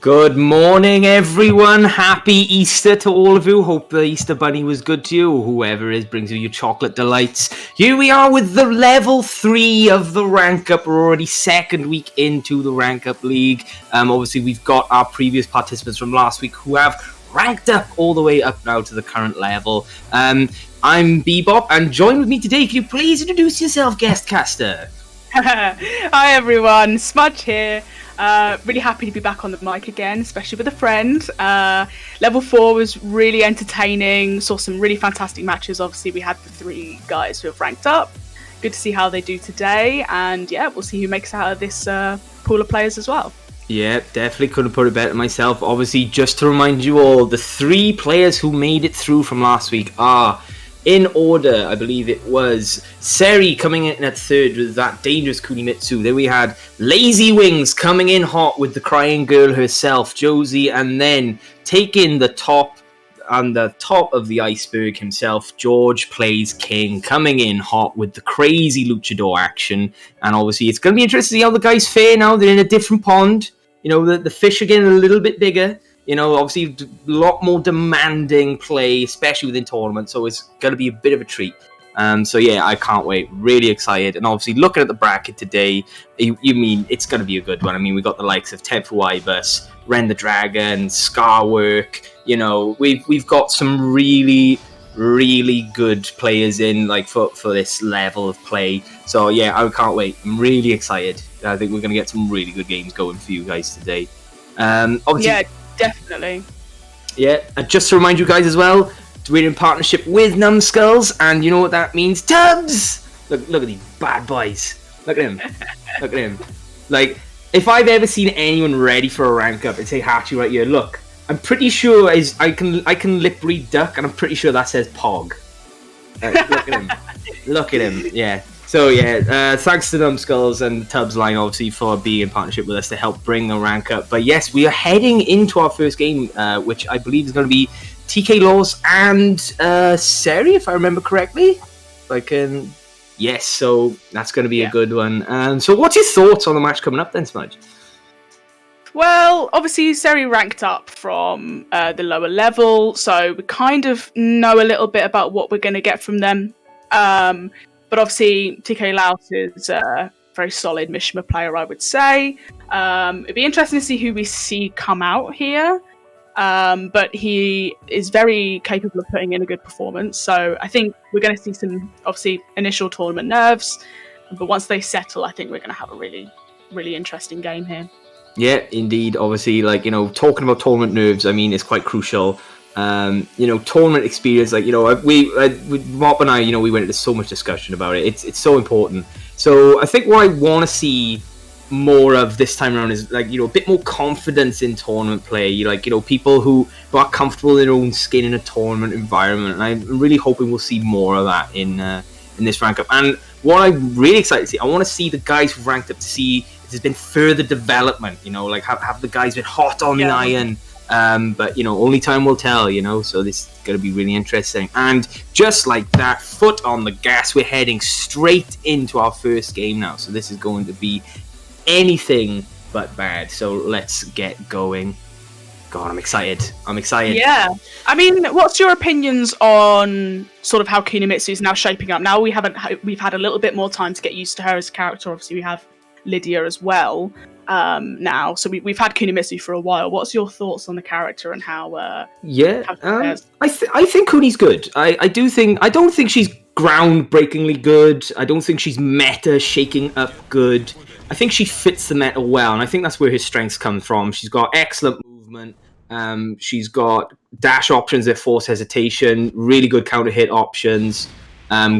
Good morning, everyone. Happy Easter to all of you. Hope the Easter Bunny was good to you, or whoever it is brings you your chocolate delights. Here we are with the level 3 of the rank up. We're already second week into the rank up league. Obviously, we've got our previous participants from last week who have ranked up all the way up now to the current level. I'm Bebop, and join with me today. Can you please introduce yourself, guest caster? Hi everyone, Smudge here. Really happy to be back on the mic again, especially with a friend. Level 4 was really entertaining, saw some really fantastic matches. Obviously we had the 3 guys who have ranked up. Good to see how they do today, and yeah, we'll see who makes out of this pool of players as well. Yeah, definitely couldn't put it better myself. Obviously, just to remind you all, the 3 players who made it through from last week are, in order, I believe it was Seri coming in at 3rd with that dangerous Kunimitsu. Then we had Lazy Wings coming in hot with the crying girl herself, Josie, and then taking the top on the top of the iceberg himself, George Plays King, coming in hot with the crazy luchador action. And obviously it's going to be interesting to see how the guys fare now. They're in a different pond. You know, the fish are getting a little bit bigger. You know, obviously a lot more demanding play, especially within tournaments. So it's going to be a bit of a treat. So yeah, I can't wait. Really excited. And obviously looking at the bracket today, you mean it's going to be a good one. I mean, we got the likes of Tenfu Ibis, Ren the Dragon, Scarwork. You know, we've got some really, really good players in like for this level of play. So yeah, I can't wait. I'm really excited. I think we're going to get some really good games going for you guys today. Obviously, yeah, definitely. Yeah, and just to remind you guys as well, we're in partnership with Numbskulls, and you know what that means? Tubbs! Look at these bad boys. Look at him. Look at him. Like, if I've ever seen anyone ready for a rank up, it's Heihachi right here. Look, I'm pretty sure I can lip read duck, and I'm pretty sure that says Pog. Look at him. Look at him. Yeah. So yeah, thanks to Numbskulls and Tubbs Line obviously for being in partnership with us to help bring the rank up. But yes, we are heading into our first game, which I believe is going to be TK Laws and Seri, if I remember correctly. Yes, so that's going to be a good one. So what's your thoughts on the match coming up then, Smudge? Well, obviously Seri ranked up from the lower level, so we kind of know a little bit about what we're going to get from them. But obviously, TK Laos is a very solid Mishima player, I would say. It'd be interesting to see who we see come out here. But he is very capable of putting in a good performance. So I think we're going to see some, obviously, initial tournament nerves. But once they settle, I think we're going to have a really, really interesting game here. Yeah, indeed. Obviously, like, you know, talking about tournament nerves, I mean, it's quite crucial. You know, tournament experience, like, you know, with Mop and I, you know, we went into so much discussion about it. It's so important. So I think what I want to see more of this time around is, like, you know, a bit more confidence in tournament play. Like, you know, people who are comfortable in their own skin in a tournament environment. And I'm really hoping we'll see more of that in this rank up. And what I'm really excited to see, I want to see the guys who've ranked up to see if there's been further development. You know, like have the guys been hot on the iron. But, you know, only time will tell, you know, so this is going to be really interesting. And just like that, foot on the gas, we're heading straight into our first game now. So this is going to be anything but bad. So let's get going. God, I'm excited. Yeah. I mean, what's your opinions on sort of how Kunimitsu is now shaping up? Now we've had a little bit more time to get used to her as a character. Obviously, we have Lydia as well. Now, so we've had Kunimitsu for a while. What's your thoughts on the character and how? I think Kuni's good. I don't think she's groundbreakingly good. I don't think she's meta shaking up good. I think she fits the meta well, and I think that's where her strengths come from. She's got excellent movement. She's got dash options that force hesitation. Really good counter hit options.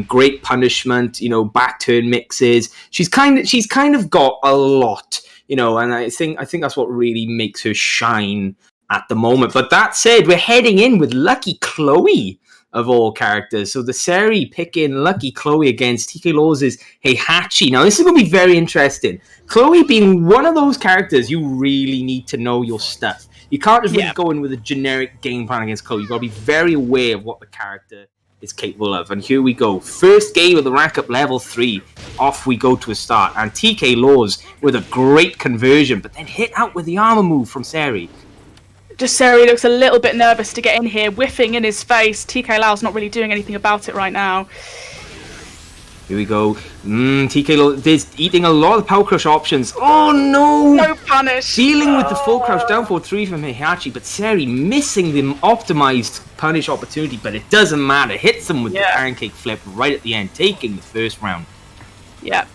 Great punishment. You know, back turn mixes. She's kind of got a lot. You know, and I think that's what really makes her shine at the moment. But that said, we're heading in with Lucky Chloe of all characters. So the Seri picking Lucky Chloe against TK Laws' Heihachi. Now this is going to be very interesting. Chloe being one of those characters, you really need to know your stuff. You can't just really go in with a generic game plan against Chloe. You've got to be very aware of what the character is capable of. And here we go. First game of the rank up level 3. Off we go to a start. And TK Laws with a great conversion, but then hit out with the armor move from Seri. Just Seri looks a little bit nervous to get in here, whiffing in his face. TK Lau's not really doing anything about it right now. Here we go. TK Law is eating a lot of Power Crush options. Oh no! No punish! Dealing with the full crouch down for 3 from Heihachi, but Seri missing the optimized punish opportunity, but it doesn't matter. Hits him with the pancake flip right at the end, taking the first round. Yeah.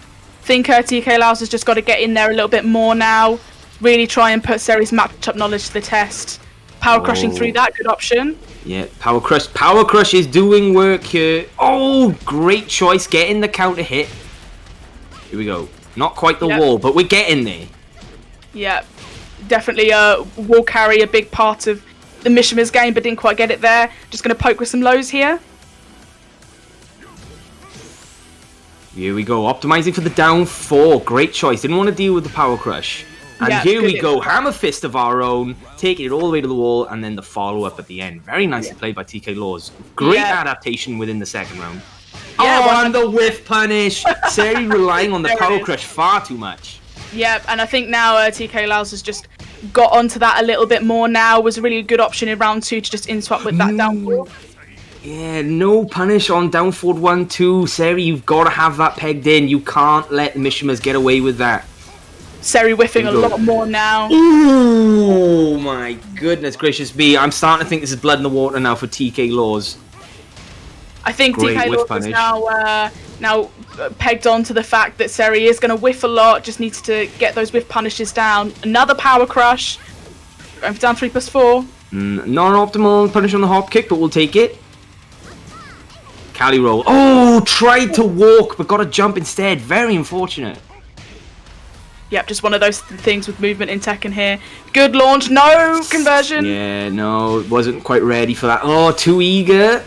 Think TK Laos has just got to get in there a little bit more now. Really try and put Seri's matchup knowledge to the test. Power crushing through that, good option. Yeah, Power Crush. Power Crush is doing work here. Oh, great choice. Getting the counter hit. Here we go. Not quite the wall, but we're getting there. Yeah, definitely will carry a big part of the Mishima's game, but didn't quite get it there. Just going to poke with some lows here. Here we go. Optimizing for the down 4. Great choice. Didn't want to deal with the Power Crush. And here we go, Hammer Fist of our own, taking it all the way to the wall, and then the follow-up at the end. Very nicely played by TK Laws. Great adaptation within the second round. Yeah, and the whiff punish! Seri relying on the Power Crush far too much. Yep, and I think now TK Laos has just got onto that a little bit more now. Was a really good option in round 2 to just interrupt with that down 4. Yeah, no punish on down forward 1-2. Seri, you've got to have that pegged in. You can't let the Mishimas get away with that. Seri whiffing a lot more now. Oh my goodness gracious me. I'm starting to think this is blood in the water now for TK Laws. I think TK Laws is now pegged on to the fact that Seri is going to whiff a lot, just needs to get those whiff punishes down. Another Power Crush. Going for down 3+4. Non-optimal punish on the hop kick, but we'll take it. Cali roll. Oh, tried to walk, but got a jump instead. Very unfortunate. Yep, just one of those things with movement in Tekken here. Good launch, no conversion. Yeah, no, wasn't quite ready for that. Oh, too eager.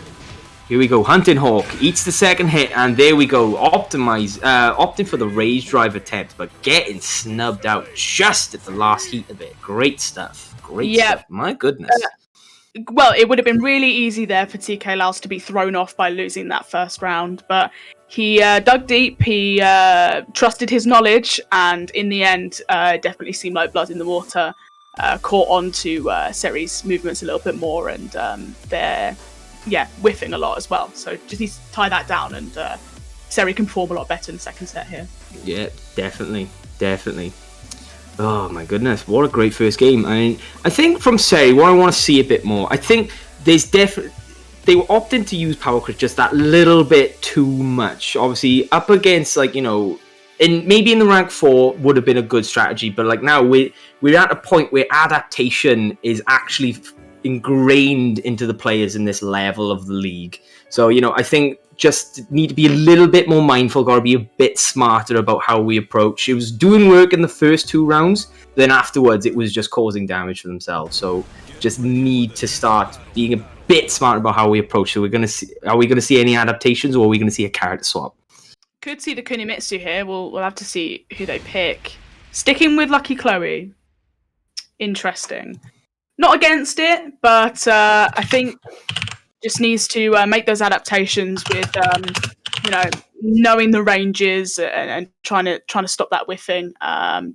Here we go, Hunting Hawk eats the second hit, and there we go. Opting for the rage drive attempt, but getting snubbed out just at the last heat of it. Great stuff. Great stuff. My goodness. Well, it would have been really easy there for TK Laos to be thrown off by losing that first round, but he dug deep, he trusted his knowledge, and in the end, definitely seemed like blood in the water. Caught on to Seri's movements a little bit more, and they're whiffing a lot as well. So just needs to tie that down, and Seri can perform a lot better in the second set here. Yeah, definitely. Oh my goodness, what a great first game. I mean, I think from Seri, what I want to see a bit more, I think there's definitely, they were opting to use Power Crush just that little bit too much. Obviously, up against, like, you know, maybe in the rank 4 would have been a good strategy, but like now we're at a point where adaptation is actually ingrained into the players in this level of the league. So, you know, I think just need to be a little bit more mindful, got to be a bit smarter about how we approach. It was doing work in the first 2 rounds, then afterwards it was just causing damage for themselves. So just need to start being a bit smarter about how we approach. So are we gonna see any adaptations, or are we gonna see a character swap? Could see the Kunimitsu here. We'll have to see who they pick. Sticking with Lucky Chloe. Interesting. Not against it, but I think just needs to make those adaptations with knowing the ranges and trying to stop that whiffing.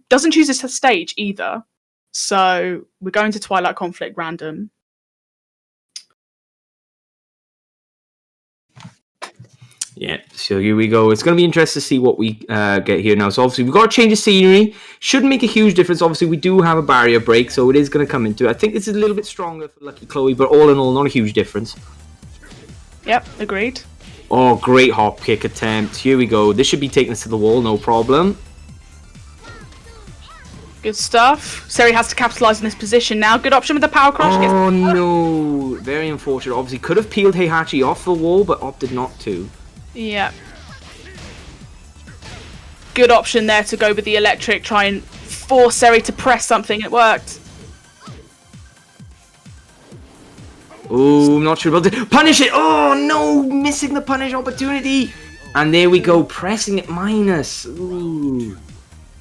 Doesn't choose a stage either, so we're going to Twilight Conflict random. Yeah, so here we go. It's going to be interesting to see what we get here now. So obviously we've got to change the scenery. Shouldn't make a huge difference. Obviously we do have a barrier break, so it is going to come into it. I think this is a little bit stronger for Lucky Chloe, but all in all, not a huge difference. Yep, agreed. Oh, great hop kick attempt. Here we go. This should be taking us to the wall, no problem. Good stuff. Seri has to capitalise on this position now. Good option with the Power Crush. Oh no, very unfortunate. Obviously could have peeled Heihachi off the wall, but opted not to. Yeah. Good option there to go with the electric, try and force Seri to press something. It worked. Oh, I'm not sure about it. Punish it! Oh no, missing the punish opportunity. And there we go, pressing it minus. Ooh.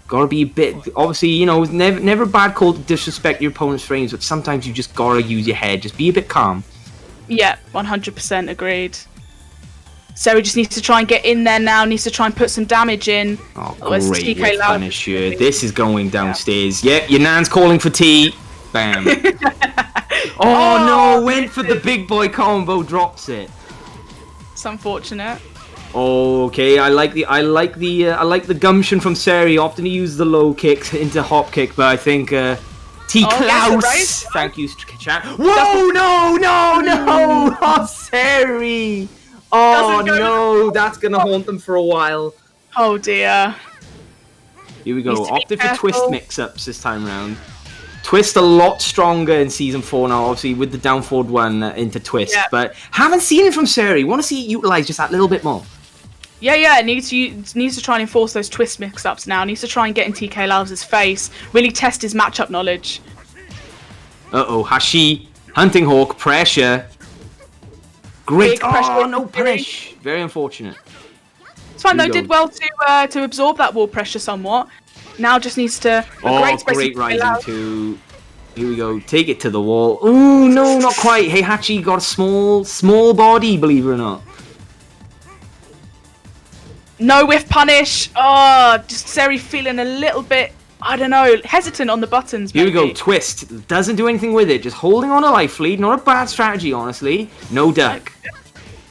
Gotta be a bit, obviously, you know, it's never a bad call to disrespect your opponent's frames, but sometimes you just gotta use your head. Just be a bit calm. Yeah, 100% agreed. Seri just needs to try and get in there now, needs to try and put some damage in. Oh, great whip punish here. This is going downstairs. Yeah, your nan's calling for tea. Bam. Oh no, went for the big boy combo, drops it. It's unfortunate. Okay, I like the gumption from Seri, opting to use the low kicks into hop kick, but I think T Klaus. Thank you, chat. Whoa, no! Oh, Seri. Oh no, that's gonna haunt them for a while. Oh dear. Here we go. Opted for twist mix-ups this time round. Twist a lot stronger in Season 4 now, obviously, with the down forward one into Twist. Yeah. But haven't seen it from Seri. Want to see it utilised just that little bit more. Yeah, it needs to try and enforce those Twist mix-ups now. Needs to try and get in TK Laos' face. Really test his matchup knowledge. Uh-oh, Hashi, Hunting Hawk, pressure. Great. Oh, no punish. Very unfortunate. It's fine, though. Did well to absorb that wall pressure somewhat. Now just needs to... great rising to... Here we go. Take it to the wall. Ooh, no, not quite. Heihachi got a small body, believe it or not. No whiff punish. Oh, just Seri feeling a little bit, I don't know, hesitant on the buttons. Maybe. Here we go. Twist. Doesn't do anything with it. Just holding on a life lead. Not a bad strategy, honestly. No duck.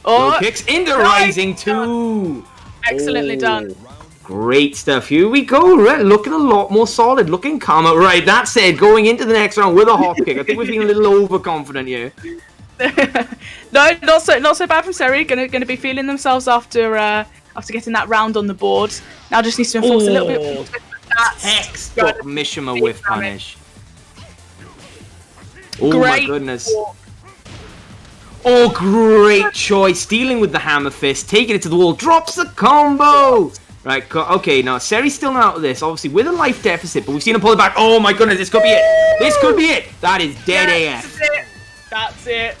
Low kicks into rising too. Excellently done. Great stuff. Here we go. Right, looking a lot more solid. Looking calmer. Right, that said, going into the next round with a hop kick. I think we're being a little overconfident here. No, not so bad from Seri. Gonna be feeling themselves after getting that round on the board. Now just needs to enforce a little bit. Textbook Mishima whiff punish. Oh my goodness. Oh, great choice. Dealing with the hammer fist, taking it to the wall, drops the combo. Right, okay, now Seri's still not out of this, obviously with a life deficit, but we've seen him pull it back. Oh my goodness, this could be it. This could be it. That is dead AF.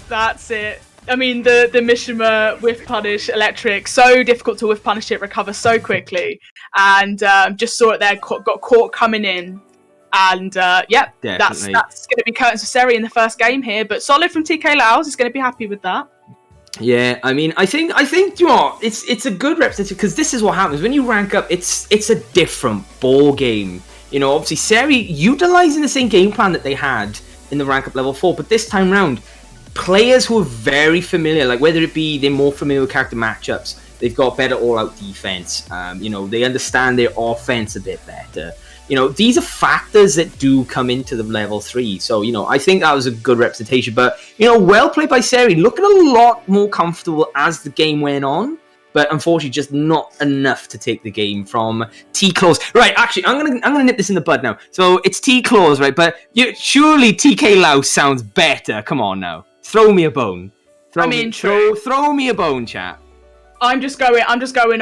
That's it. I mean, the Mishima whiff punish electric, so difficult to whiff punish it, recover so quickly. And just saw it there, got caught coming in. And yeah, that's going to be curtains for Seri in the first game here. But solid from TK Laos, is going to be happy with that. Yeah, I mean, I think you know what, it's a good representation, because this is what happens when you rank up. It's a different ball game. You know, obviously Seri utilizing the same game plan that they had in the rank up level 4, but this time round, players who are very familiar, like whether it be they're more familiar with character matchups, they've got better all-out defense. You know, they understand their offense a bit better. You know, these are factors that do come into the level 3. So, you know, I think that was a good representation. But, you know, well played by Seri. Looking a lot more comfortable as the game went on. But unfortunately, just not enough to take the game from T Claws. Right, actually, I'm gonna nip this in the bud now. So it's T Claws, right? But surely TK Laos sounds better. Come on now, throw me a bone. Throw me a bone, chat. I'm just going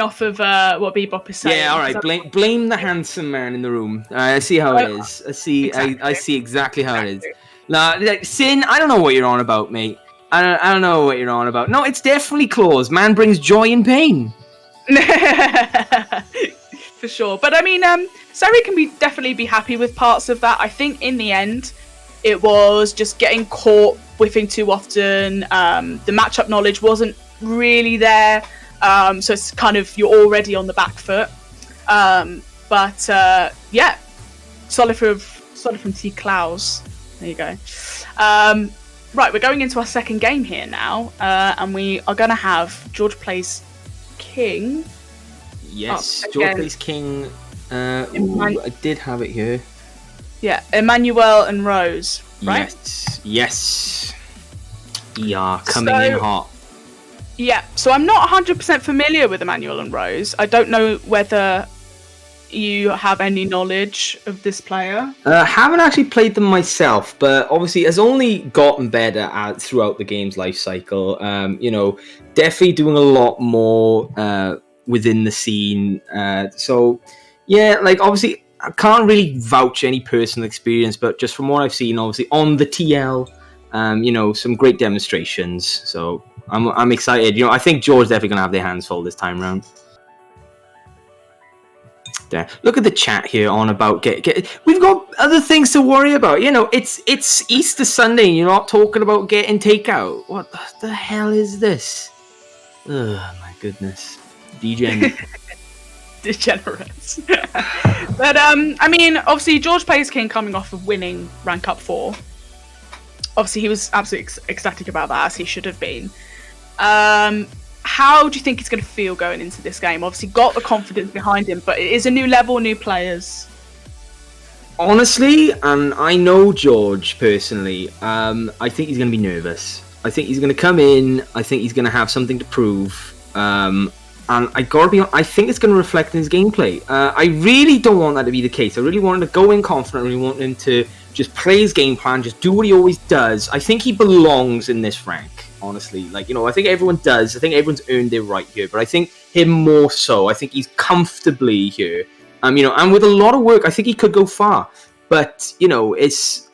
off of what Bebop is saying. Yeah, all right. Blame the handsome man in the room. I see how it is. I see exactly how it is. Nah, Sin, I don't know what you're on about, mate. I don't know what you're on about. No, it's definitely Claws. Man brings joy and pain. For sure. But I mean, Seri can definitely be happy with parts of that. I think in the end, it was just getting caught whiffing too often. The matchup knowledge wasn't really there. So it's kind of, you're already on the back foot. But yeah, solid from T Klaus. There you go. Right, we're going into our second game here now, and we are going to have George Plays King. Yes, George Plays King. I did have it here. Yeah, Emmanuel and Rose, right? Yes. Yeah, coming in hot. Yeah, so I'm not 100% familiar with Emmanuel and Rose. I don't know whether you have any knowledge of this player. Haven't actually played them myself, but obviously has only gotten better throughout the game's life cycle. You know, definitely doing a lot more within the scene. So, yeah, like obviously I can't really vouch any personal experience, but just from what I've seen, obviously on the TL, you know, some great demonstrations. So I'm excited. You know, I think George's definitely gonna have their hands full this time round. There. Look at the chat here on about we've got other things to worry about. You know, it's Easter Sunday and you're not talking about getting takeout. What the hell is this? Oh my goodness. Degen. Degenerates. But I mean, obviously George plays King coming off of winning rank up 4. Obviously he was absolutely ecstatic about that, as he should have been. How do you think he's going to feel going into this game? Obviously got the confidence behind him, but it is a new level, new players. Honestly, and I know George personally, I think he's going to be nervous. I think he's going to come in. I think he's going to have something to prove. And I gotta be honest, I think it's going to reflect in his gameplay. I really don't want that to be the case. I really want him to go in confident. I really want him to just play his game plan, just do what he always does. I think he belongs in this rank, honestly. Like, I think everyone does. I think everyone's earned their right here. But I think him more so. I think he's comfortably here. And with a lot of work, I think he could go far. But, it's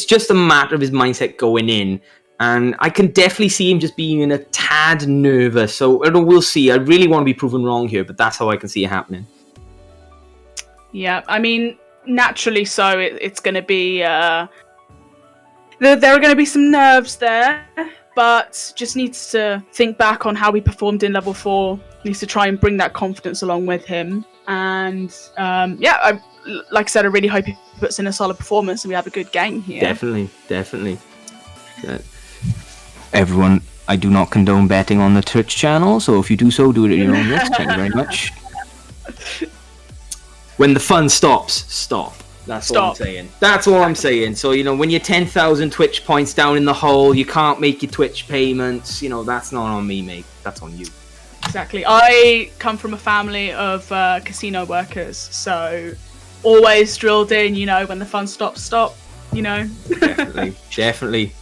just a matter of his mindset going in. And I can definitely see him just being a tad nervous. So we'll see. I really want to be proven wrong here, but that's how I can see it happening. Yeah, I mean, naturally so. It's going to be... there are going to be some nerves there, but just needs to think back on how he performed in level 4. Needs to try and bring that confidence along with him. And like I said, I really hope he puts in a solid performance and we have a good game here. Definitely. Everyone, I do not condone betting on the Twitch channel, so if you do so, do it at your own risk. Thank you very much. When the fun stops, stop. That's all I'm saying. That's all I'm saying. So, when you're 10,000 Twitch points down in the hole, you can't make your Twitch payments, that's not on me, mate. That's on you. Exactly. I come from a family of casino workers, so always drilled in, when the fun stops, stop, Definitely.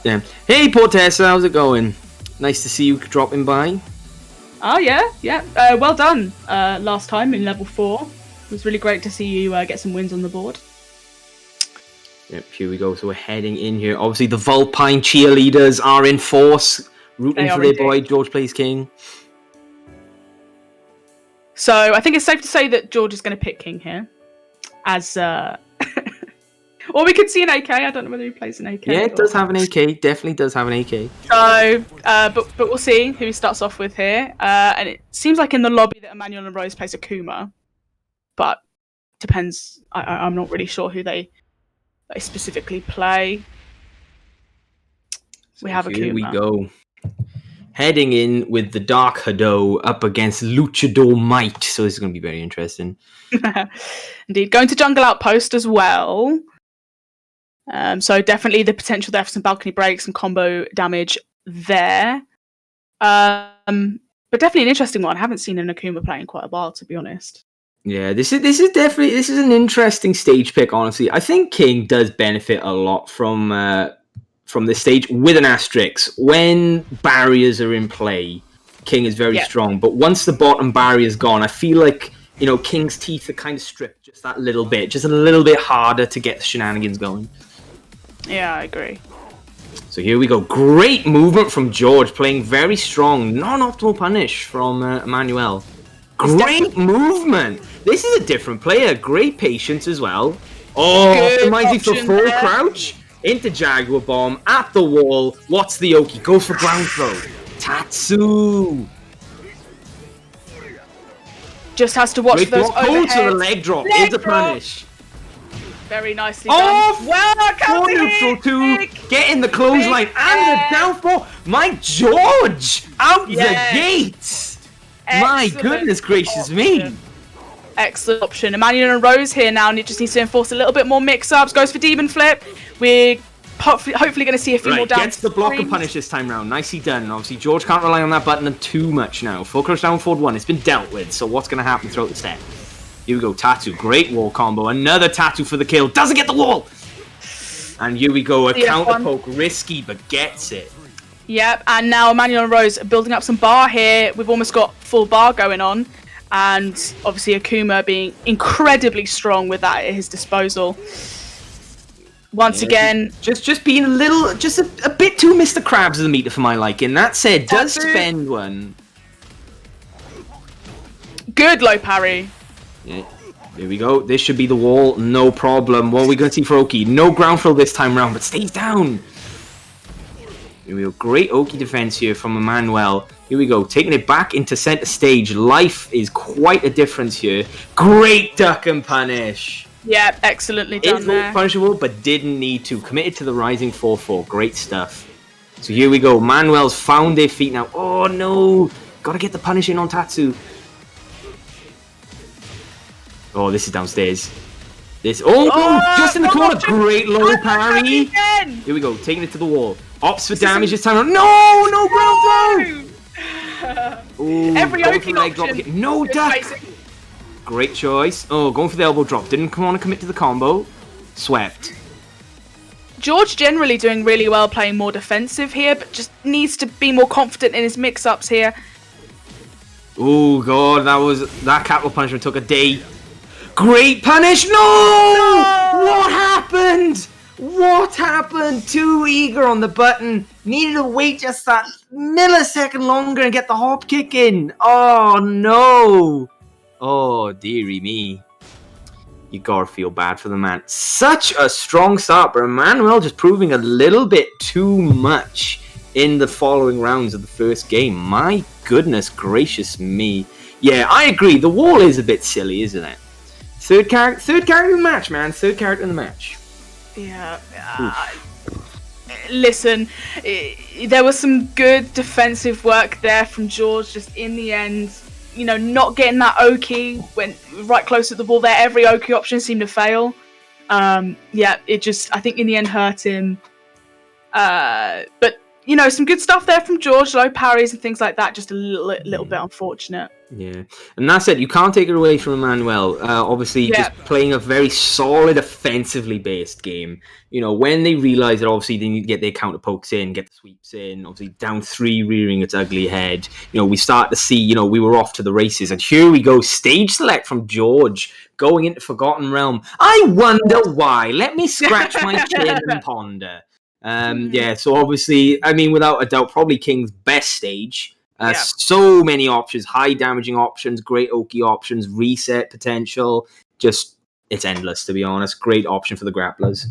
Yeah. Hey, Portessa, how's it going? Nice to see you dropping by. Oh, yeah. Well done last time in level 4. It was really great to see you get some wins on the board. Yep, here we go. So we're heading in here. Obviously, the Vulpine cheerleaders are in force, rooting for their boy, George Plays King. So I think it's safe to say that George is going to pick King here. As... Or we could see an AK. I don't know whether he plays an AK. Yeah, it does have an AK. Definitely does have an AK. So, but we'll see who he starts off with here. And it seems like in the lobby that Emmanuel and Rose plays Akuma. But depends. I'm not really sure who they specifically play. So we have Akuma. Here we go. Heading in with the Dark Hado up against Luchador Might. So this is going to be very interesting. Indeed. Going to Jungle Outpost as well. So definitely the potential there for some balcony breaks and combo damage there. But definitely an interesting one. I haven't seen an Akuma play in quite a while, to be honest. Yeah, this is an interesting stage pick, honestly. I think King does benefit a lot from this stage with an asterisk. When barriers are in play, King is very strong. But once the bottom barrier is gone, I feel like, King's teeth are kind of stripped just that little bit. Just a little bit harder to get the shenanigans going. Yeah, I agree. So here we go. Great movement from George, playing very strong. Non-optimal punish from Emmanuel. Great movement. This is a different player. Great patience as well. Oh, optimizing for full crouch. Into Jaguar Bomb. At the wall. What's the Oki? Goes for ground throw. Tatsu. Just has to watch those overheads. To the leg drop is a punish. Very nicely done. Well, neutral 2, getting the clothesline and the downfall. My George, out the gates. My goodness gracious me. Excellent option. Emmanuel and Rose here now, and it just needs to enforce a little bit more mix-ups. Goes for Demon Flip. We're hopefully going to see a few more down. Gets the block and punish this time round. Nicely done. Obviously, George can't rely on that button too much now. Full crouch down forward 1. It's been dealt with. So what's going to happen throughout the set? Here we go. Tattoo. Great wall combo. Another Tattoo for the kill. Doesn't get the wall. And here we go. A counter poke. Risky, but gets it. Yep. And now Emmanuel and Rose are building up some bar here. We've almost got full bar going on. And obviously Akuma being incredibly strong with that at his disposal. Once again, just being a little, just a bit too Mr. Krabs of the meter for my liking. That said, does spend one. Good low parry. Yeah, there we go. This should be the wall, no problem. What are we going to see for Oki? No ground throw this time around, but stays down. Here we go. Great Oki defense here from Emmanuel. Here we go. Taking it back into center stage. Life is quite a difference here. Great duck and punish. Yeah, excellently done there. Punishable, but didn't need to. Committed to the rising 4-4. Great stuff. So here we go. Manuel's found their feet now. Oh no. Got to get the punish in on Tatsu. Oh, this is downstairs. Just in the corner. Great low parry. Here we go. Taking it to the wall. Ops for damage this time. No ground throw. Every opening option. No duck. Great choice. Oh, going for the elbow drop. Didn't want to commit to the combo. Swept. George generally doing really well playing more defensive here, but just needs to be more confident in his mix-ups here. Oh god, that capital punishment took a day. Great punish! No! What happened? What happened? Too eager on the button. Needed to wait just that millisecond longer and get the hop kick in. Oh no! Oh dearie me. You gotta feel bad for the man. Such a strong start, but Emmanuel just proving a little bit too much in the following rounds of the first game. My goodness gracious me. Yeah, I agree. The wall is a bit silly, isn't it? Third character in the match, man. Third character in the match. Yeah. Listen, there was some good defensive work there from George. Just in the end, you know, not getting that Oki, went right close to the wall there. Every Oki option seemed to fail. Yeah, it just, I think in the end hurt him. But, you know, some good stuff there from George, low parries and things like that. Just a little bit unfortunate. Yeah, and that's it. You can't take it away from Emmanuel. Obviously, just playing a very solid, offensively based game. You know, when they realise that obviously they need to get their counter pokes in, get the sweeps in, obviously down 3 rearing its ugly head. You know, we start to see, you know, we were off to the races. And here we go, stage select from George, going into Forgotten Realm. I wonder why. Let me scratch my chin and ponder. Yeah, so obviously, I mean, without a doubt, probably King's best stage. So many options, high damaging options, great Oki options, reset potential. Just, it's endless, to be honest. Great option for the grapplers.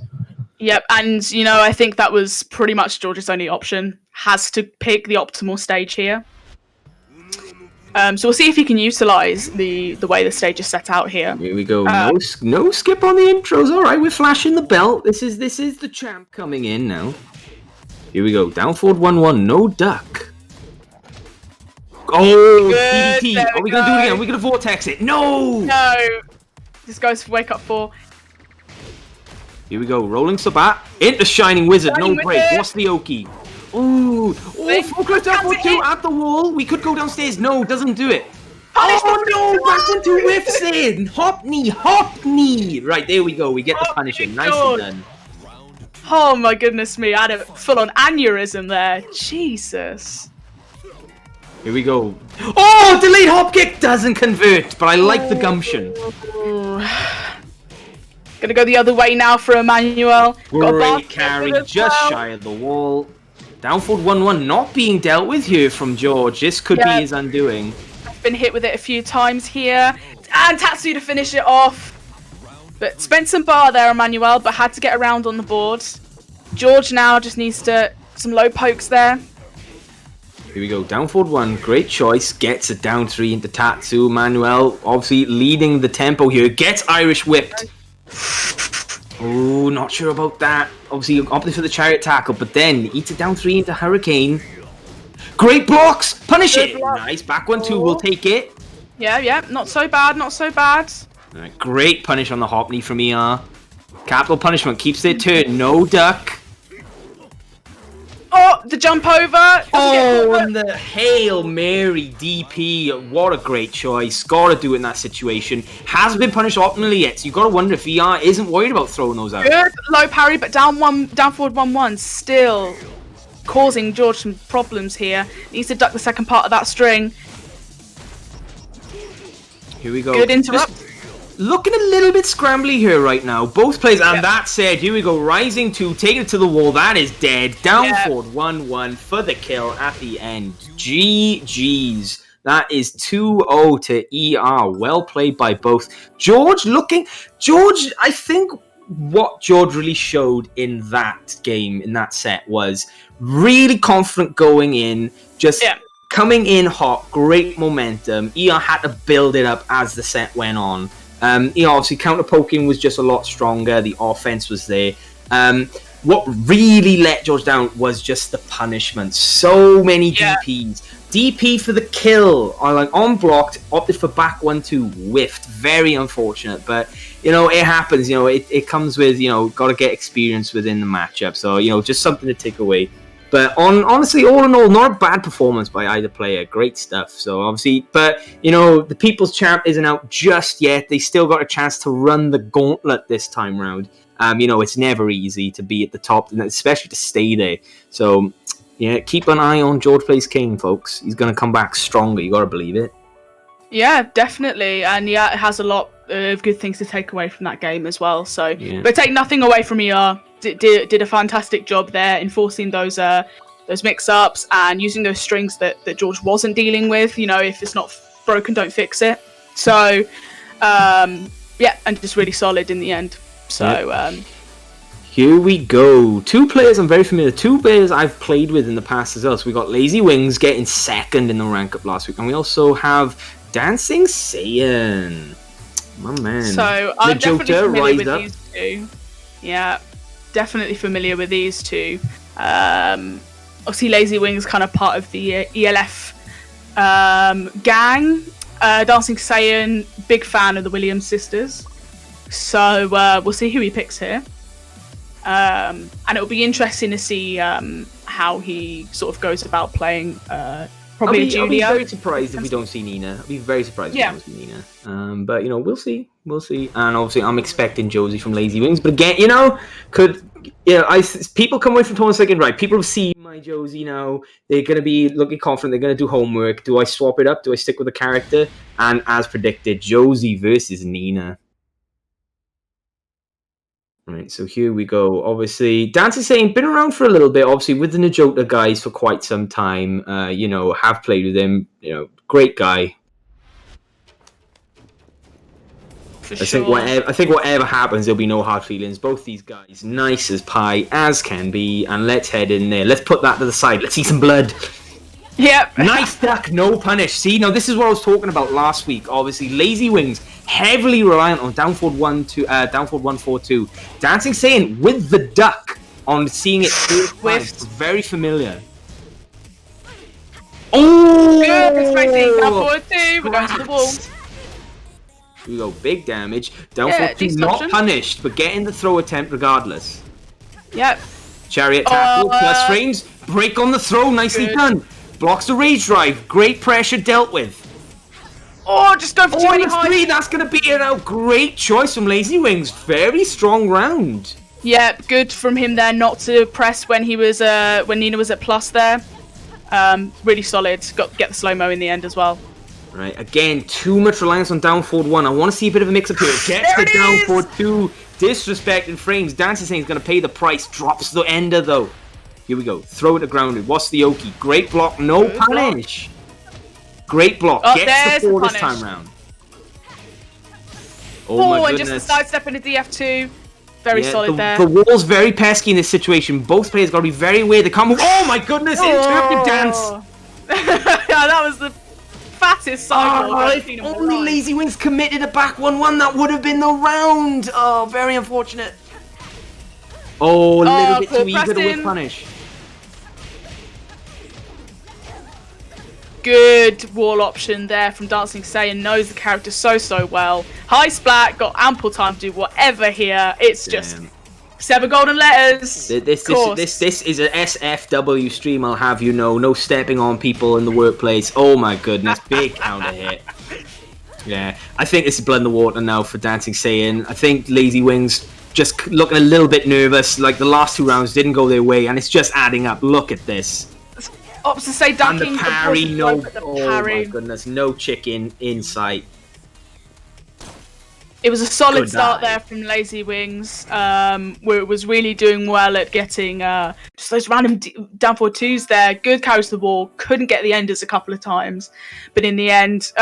Yep, and, you know, I think that was pretty much George's only option. Has to pick the optimal stage here. So we'll see if he can utilise the way the stage is set out here. Here we go. No skip on the intros. All right, we're flashing the belt. This is the champ coming in now. Here we go. Down forward 1-1. No duck. Oh, DDT. Are we going to do it again? Are we going to vortex it? No! No. This goes for wake up 4. Here we go. Rolling Sabat. Into Shining Wizard. No break. What's the Oki? Ooh. Oh, focus down for 2 at the wall. We could go downstairs. No, doesn't do it. Oh, no. Back into whiffs in. Hop knee. Right, there we go. We get the punishing. Nicely done. Oh, my goodness me. I had a full-on aneurysm there. Jesus. Here we go. Oh, delayed hop kick doesn't convert, but I like the gumption. Gonna go the other way now for Emmanuel. Great carry, just shy of the wall. Down forward 1-1, not being dealt with here from George. This could be his undoing. Been hit with it a few times here. And Tatsu to finish it off. But spent some bar there, Emmanuel, but had to get around on the board. George now just needs some low pokes there. Here we go, down forward 1, great choice, gets it down 3 into Tatsu. Manuel obviously leading the tempo here, gets Irish whipped. Oh, not sure about that. Obviously opting for the chariot tackle, but then eats it down 3 into Hurricane. Great blocks, punish it. Nice, back 1-2, we'll take it. Yeah, not so bad. All right, great punish on the hop knee from ER. Capital punishment, keeps their turn, no duck. Oh, the jump over. And the Hail Mary DP. What a great choice. Gotta do it in that situation. Hasn't been punished optimally yet, so you gotta wonder if ER isn't worried about throwing those out. Good low parry, but down forward 1-1. Still causing George some problems here. Needs to duck the second part of that string. Here we go. Good interrupt. Looking a little bit scrambly here right now. Both players, and that said, here we go. Rising 2, taking it to the wall. That is dead. Down forward 1-1 for the kill at the end. GG's. That is 2-0 to ER. Well played by both. George, I think what George really showed in that game, in that set, was really confident going in, just coming in hot, great momentum. Eon had to build it up as the set went on. Obviously counter poking was just a lot stronger. The offense was there. What really let George down was just the punishment. So many DPs. DP for the kill, unblocked, opted for back 1-2, whiffed. Very unfortunate, but it happens. It comes with got to get experience within the matchup. So just something to take away. But honestly, all in all, not a bad performance by either player. Great stuff. So obviously, but the People's Champ isn't out just yet. They still got a chance to run the gauntlet this time round. It's never easy to be at the top, and especially to stay there. So keep an eye on George Plays King, folks. He's going to come back stronger. You got to believe it. Yeah, definitely, and it has a lot of good things to take away from that game as well. So, but take nothing away from ER. Did a fantastic job there enforcing those mix-ups and using those strings that George wasn't dealing with. If it's not broken, don't fix it. So, and just really solid in the end. So, here we go. Two players I'm very familiar with. Two players I've played with in the past as well. So we got Lazy Wings getting second in the rank up last week, and we also have Dancing Saiyan. My man. So I'm definitely familiar with these two. Yeah, definitely familiar with these two. Obviously, Lazy Wings kind of part of the ELF gang. Dancing Saiyan, big fan of the Williams sisters. So we'll see who he picks here. And it'll be interesting to see how he sort of goes about playing probably Julia. I'll be very surprised if we don't see Nina. I'll be very surprised if we don't see Nina. But, we'll see. We'll see. And obviously, I'm expecting Josie from Lazy Wings. But again, people come away from tournaments thinking, right, people have seen my Josie now. They're going to be looking confident. They're going to do homework. Do I swap it up? Do I stick with the character? And as predicted, Josie versus Nina. Right, so here we go. Obviously, Dancing Saiyan been around for a little bit. Obviously, with the Najota guys for quite some time. Have played with him. Great guy. I think whatever happens, there'll be no hard feelings. Both these guys, nice as pie as can be. And let's head in there. Let's put that to the side. Let's see some blood. Yep. Nice duck, no punish. See, now this is what I was talking about last week. Obviously, Lazy Wings heavily reliant on down forward 1-4-2. Dancing Saiyan with the duck on seeing it very familiar. Oh! Good, spicy. Down forward 2. We're going to the wall. Here we go, big damage. Down forward 2, not punished, but getting the throw attempt regardless. Yep. Chariot tackle, plus frames. Break on the throw, nicely done. Blocks the rage drive. Great pressure dealt with. Oh, just go for 3. That's going to be it out. Great choice from Lazy Wings. Very strong round. Yeah, good from him there not to press when he was when Nina was at plus there. Really solid. Got to get the slow-mo in the end as well. Right, again, too much reliance on down forward 1. I want to see a bit of a mix-up here. Gets the down forward 2. Disrespecting frames. Dancing Saiyan is going to pay the price. Drops the ender though. Here we go. Throw it to grounded. What's the Oki? Great block. No punish. Great block. Gets the 4 this time round. Oh my goodness. And just the sidestep into DF2. Very solid there. The wall's very pesky in this situation. Both players got to be very aware. They can't move. Oh my goodness. Interrupted dance. Yeah, that was the fattest cycle. If only Lazy Wings committed a back 1-1, that would have been the round. Oh, very unfortunate. Oh, a little bit too eager to whip punish. Good wall option there from Dancing Saiyan. Knows the character so well. High splat, got ample time to do whatever here. It's just 7 golden letters. This is an SFW stream, I'll have you know. No stepping on people in the workplace. Oh my goodness, big counter hit. Yeah, I think this is blood in the water now for Dancing Saiyan. I think Lazy Wings just looking a little bit nervous. Like the last 2 rounds didn't go their way, and it's just adding up. Look at this. To say ducking, and the parry, no. Oh my goodness, no chicken in sight. It was a solid Good start eye. there from Lazy Wings, where it was really doing well at getting just those random down 4-2s there. Good carries to the wall, couldn't get the enders a couple of times, but in the end,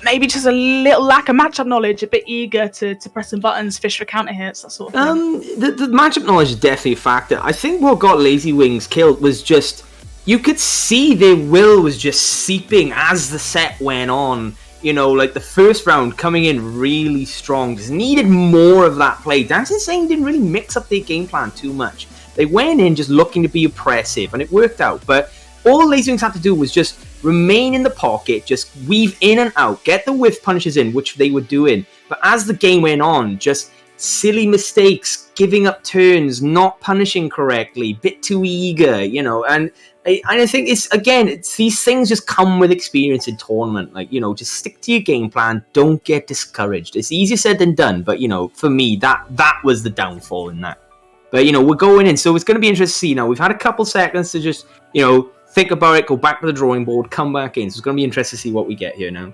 maybe just a little lack of matchup knowledge, a bit eager to press some buttons, fish for counter hits, that sort of thing. The matchup knowledge is definitely a factor. I think what got Lazy Wings killed was just, you could see their will was just seeping as the set went on. You know, like the first round coming in really strong, just needed more of that play. Dancing Insane didn't really mix up their game plan too much. They went in just looking to be oppressive, and it worked out. But all Lazy Wings had to do was just remain in the pocket, just weave in and out, get the whiff punishes in, which they were doing. But as the game went on, just silly mistakes, giving up turns, not punishing correctly, bit too eager, you know, and I think it's these things just come with experience in tournament. Like, you know, just stick to your game plan. Don't get discouraged. It's easier said than done, but, you know, for me, that was the downfall in that. But, you know, we're going in, so it's going to be interesting to see. Now, we've had a couple seconds to just, you know, think about it, go back to the drawing board, come back in. So it's going to be interesting to see what we get here now.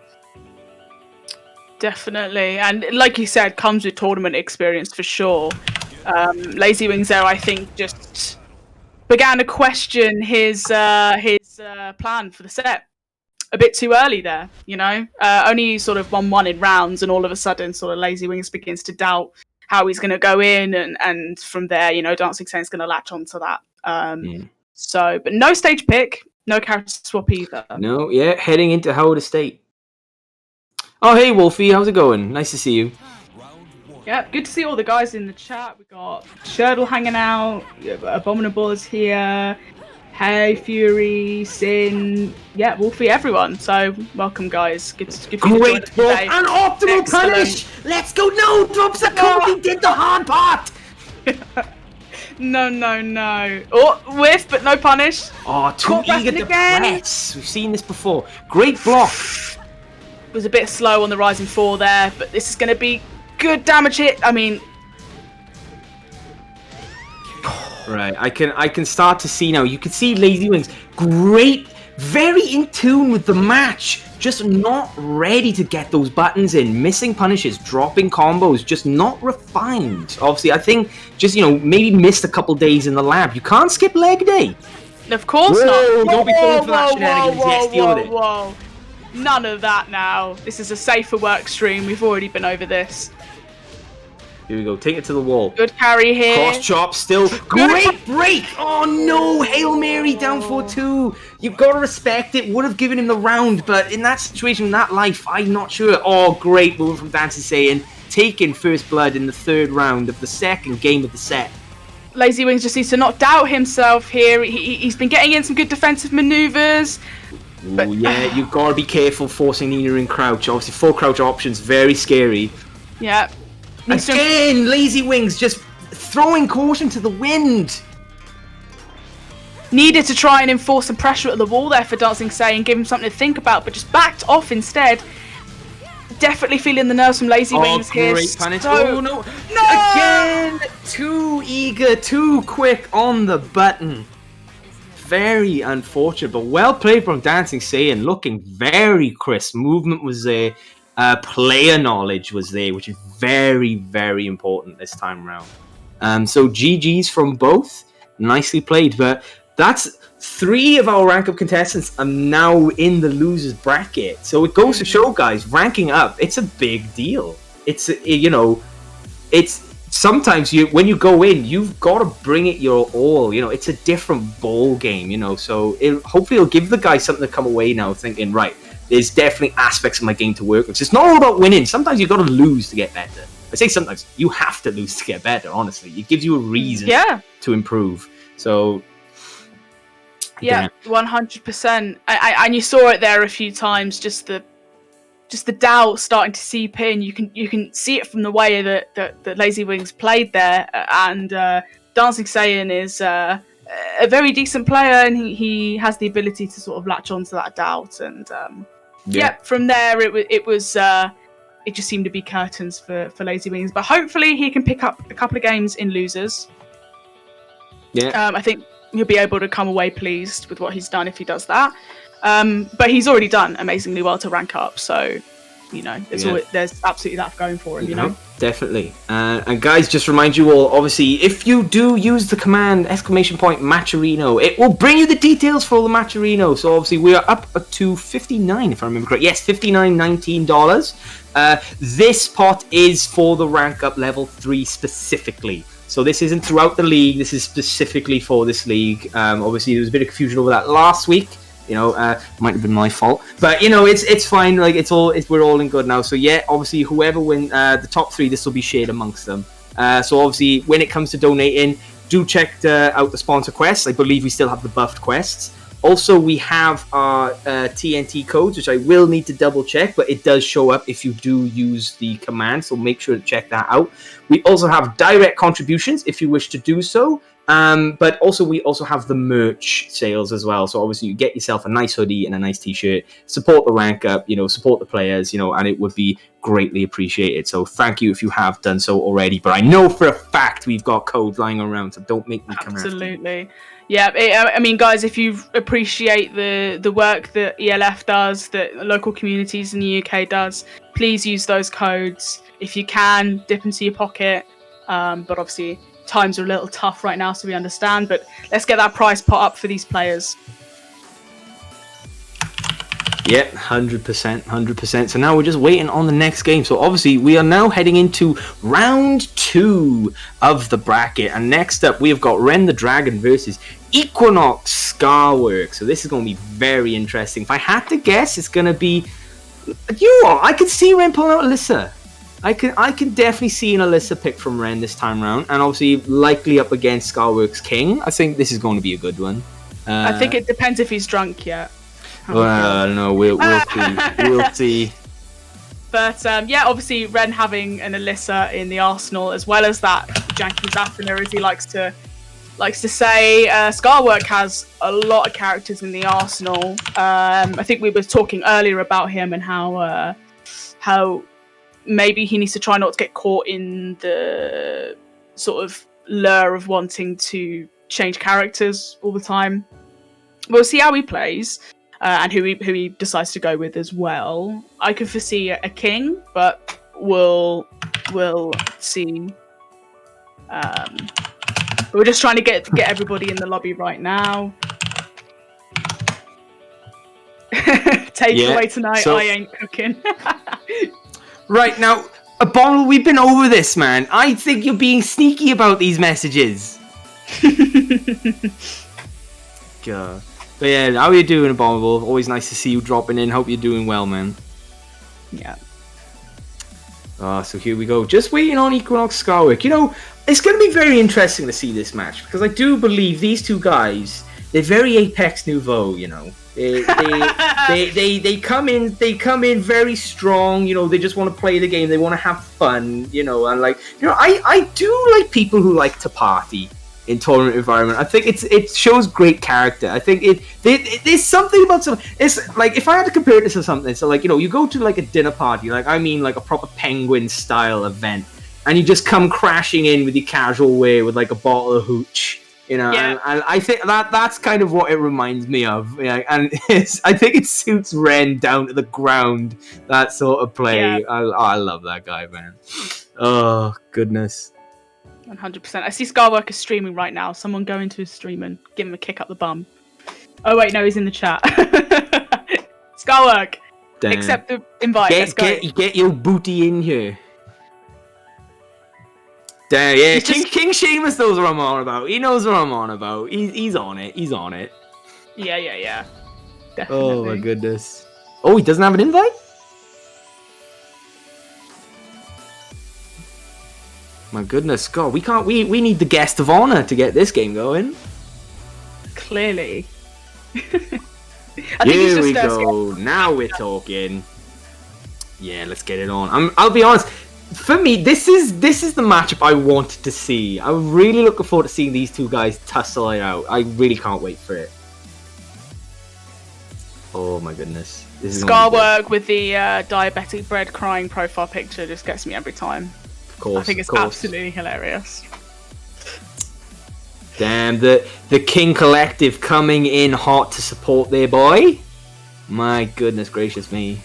Definitely, and like you said, comes with tournament experience for sure. Lazy Wings there, I think, just began to question his plan for the set a bit too early there. You know, only sort of 1-1 in rounds, and all of a sudden, sort of Lazy Wings begins to doubt how he's going to go in, and from there, you know, Dancing Saint's going to latch onto that. So, but no stage pick, no character swap either. No, yeah, heading into Howard Estate. Oh, hey, Wolfie, how's it going? Nice to see you. Yeah, good to see all the guys in the chat. We got Shurdle hanging out, Abominable is here, Hey, Fury, Sin, yeah, Wolfie, everyone. So, welcome, guys. Good to Great block and optimal punish! Let's go! No, drops a Kobe, did the hard part! No. Oh, whiff, but no punish. Oh, too eager to press. We've seen this before. Great block. Was a bit slow on the rising 4 there, but this is going to be good damage hit. I mean, right, I can start to see now. You can see Lazy Wings, great, very in tune with the match, just not ready to get those buttons in, missing punishes, dropping combos, just not refined. Obviously, I think just, you know, maybe missed a couple days in the lab. You can't skip leg day. Of course not. Don't be falling for that shenanigans. Yes, deal with it. Whoa. None of that now. This is a safer work stream. We've already been over this. Here we go. Take it to the wall. Good carry here. Cross chop still. Great break. Oh no. Hail Mary down 4-2. You've got to respect it. Would have given him the round, but in that situation, in that life, I'm not sure. Oh, great move from Dancing Saiyan. Taking first blood in the 3rd round of the 2nd game of the set. Lazy Wings just needs to not doubt himself here. He's been getting in some good defensive maneuvers. But yeah, you've got to be careful forcing Nina in crouch. Obviously, 4 crouch options, very scary. Yeah. Again, Lazy Wings just throwing caution to the wind. Needed to try and enforce some pressure at the wall there for Dancing Say and give him something to think about, but just backed off instead. Definitely feeling the nerves from Lazy Wings here. Great punish. Oh, no. Again, too eager, too quick on the button. Very unfortunate, but well played from Dancing Saiyan, looking very crisp. Movement was there, player knowledge was there, which is very, very important this time around. So GG's from both, nicely played. But that's 3 of our rank up contestants are now in the losers bracket. So it goes to show, guys, ranking up, it's a big deal. It's, you know, it's sometimes when you go in, you've got to bring it your all. You know, it's a different ball game, you know. So hopefully it'll give the guys something to come away now thinking, right, there's definitely aspects of my game to work with. It's not all about winning. Sometimes you've got to lose to get better. I say sometimes you have to lose to get better, honestly. It gives you a reason to improve. So yeah, 100%. And you saw it there a few times, just the doubt starting to seep in. You can see it from the way that Lazy Wings played there, and Dancing Saiyan is a very decent player, and he has the ability to sort of latch onto that doubt. And from there it just seemed to be curtains for Lazy Wings. But hopefully he can pick up a couple of games in losers. Yeah, I think he'll be able to come away pleased with what he's done if he does that. But he's already done amazingly well to rank up, so there's absolutely that going for him. You know. Definitely. And guys, just remind you all, obviously, if you do use the command !Matcherino, it will bring you the details for the Matcherino. So obviously we are up to 59, if I remember correctly. Yes, $59.19. This pot is for the rank up level 3 specifically. So this isn't throughout the league. This is specifically for this league. Obviously, there was a bit of confusion over that last week. Might have been my fault, but it's fine. Like we're all in good now. So yeah, obviously, whoever wins the top 3, this will be shared amongst them. So obviously, when it comes to donating, do check out the sponsor quests. I believe we still have the buffed quests. Also, we have our TNT codes, which I will need to double check, but it does show up if you do use the command. So make sure to check that out. We also have direct contributions if you wish to do so. But also we also have the merch sales as well. So obviously you get yourself a nice hoodie and a nice t-shirt, support the rank up, support the players, and it would be greatly appreciated. So thank you if you have done so already. But I know for a fact we've got codes lying around, so don't make me come after you. Absolutely. Yeah, I mean, guys, if you appreciate the work that ELF does, that local communities in the UK does, please use those codes. If you can, dip into your pocket. But obviously, times are a little tough right now, so we understand. But let's get that price pot up for these players. Yeah, 100%. So now we're just waiting on the next game. So obviously we are now heading into round 2 of the bracket. And next up we have got Ren the Dragon versus Equinox Scarwork. So this is going to be very interesting. If I had to guess, it's going to be... I could see Ren pulling out Alyssa. I can definitely see an Alyssa pick from Ren this time round. And obviously likely up against Scarwork's King. I think this is going to be a good one. I think it depends if he's drunk yet. Well, I don't know. We'll see. We'll see. But yeah, obviously Ren having an Alyssa in the arsenal, as well as that janky Zafina, as he likes to say. Scarwork has a lot of characters in the arsenal. I think we were talking earlier about him and how maybe he needs to try not to get caught in the sort of lure of wanting to change characters all the time. We'll see how he plays. And who he decides to go with as well. I could foresee a king, but we'll see. We're just trying to get everybody in the lobby right now. Takeaway tonight. So, I ain't cooking. Right now, Abominable, we've been over this, man. I think you're being sneaky about these messages. God. But yeah, how are you doing, Abominable? Always nice to see you dropping in. Hope you're doing well, man. Yeah. So here we go. Just waiting on Equinox Scarwork. It's going to be very interesting to see this match, because I do believe these two guys, they're very Apex Nouveau, They come in very strong, they just want to play the game, they want to have fun, and I do like people who like to party in tournament environment. I think it shows great character. I think there's something about it's like, if I had to compare it to something, so you go to like a dinner party, like a proper Penguin style event, and you just come crashing in with your casual wear with like a bottle of hooch, yeah. and I think that's kind of what it reminds me of, and I think it suits Ren down to the ground, that sort of play. Yeah. I love that guy, man. Oh goodness. 100%. I see Scarwork is streaming right now. Someone go into his stream and give him a kick up the bum. Oh wait, no, he's in the chat. Scarwork, damn. Accept the invite. Let's go. Get your booty in here. Damn, yeah. King Seamus knows what I'm on about. He knows what I'm on about. He's on it. He's on it. Yeah. Definitely. Oh my goodness. Oh, he doesn't have an invite? My goodness, God, we need the guest of honor to get this game going. Clearly. Here we go. Now we're talking. Yeah, let's get it on. I'll be honest. For me, this is the matchup I wanted to see. I'm really looking forward to seeing these two guys tussle it out. I really can't wait for it. Oh my goodness. Scarwork with the diabetic bread crying profile picture just gets me every time. Course, I think it's absolutely hilarious. Damn, the King Collective coming in hot to support their boy. My goodness gracious me.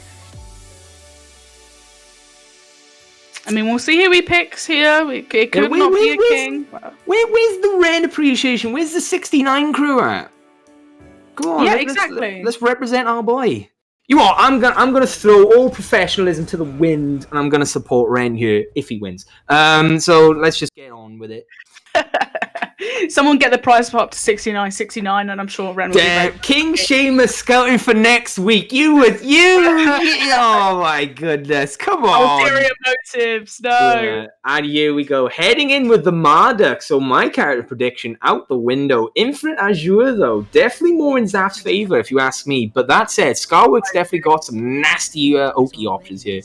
mean, we'll see who he picks here. It could not be a king. Where's the Ren appreciation? Where's the 69 crew at? Come on, yeah, exactly. Let's represent our boy. You know what? I'm gonna throw all professionalism to the wind, and I'm gonna support Ren here if he wins. So let's just get on with it. Someone get the prize up to 69, and I'm sure Ren will be ready. King Sheamus scouting for next week. Oh my goodness! Come on. Ulterior motives, no. Yeah. And here we go, heading in with the Marduk. So my character prediction out the window. Infinite Azure though, definitely more in Zaf's favor if you ask me. But that said, Scarwork's definitely got some nasty Oki options here.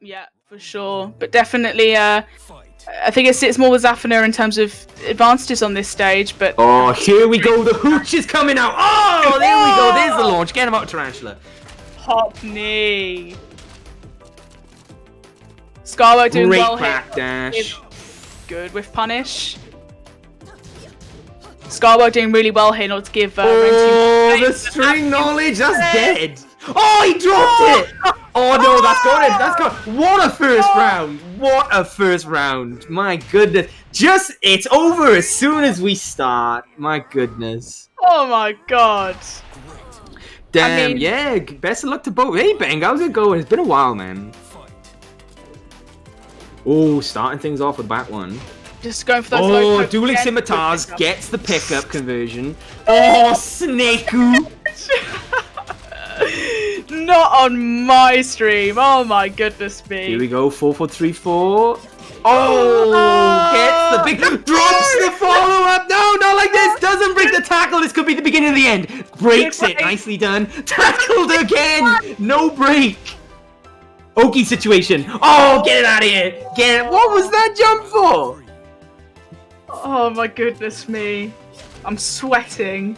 Yeah, for sure. But definitely, I think it sits more with Zafina in terms of advantages on this stage, but... Oh, here we go, the hooch is coming out! Oh, there we go, there's the launch, get him out, Tarantula. Hop knee. Scarwork doing great well backdash. here. Good with punish. Scarwork doing really well here, not to give... the string knowledge, that's dead! Oh, he dropped it! Oh no, that's got it. That's got. What a first round! What a first round! My goodness, it's over as soon as we start. My goodness. Oh my god. Damn, yeah. Best of luck to both. Hey, Bang, how's it going? It's been a while, man. Oh, starting things off with that one. Just going for those. Dueling scimitars gets the pickup conversion. Oh, Snaku. Not on my stream. Oh my goodness me. Here we go. 4-4-3-4. Oh, gets the big drops the follow up. No, not like this. Doesn't break the tackle. This could be the beginning of the end. Breaks it. Nicely done. Tackled again. No break. Oki situation. Oh, get it out of here. Get it. What was that jump for? Oh my goodness me. I'm sweating.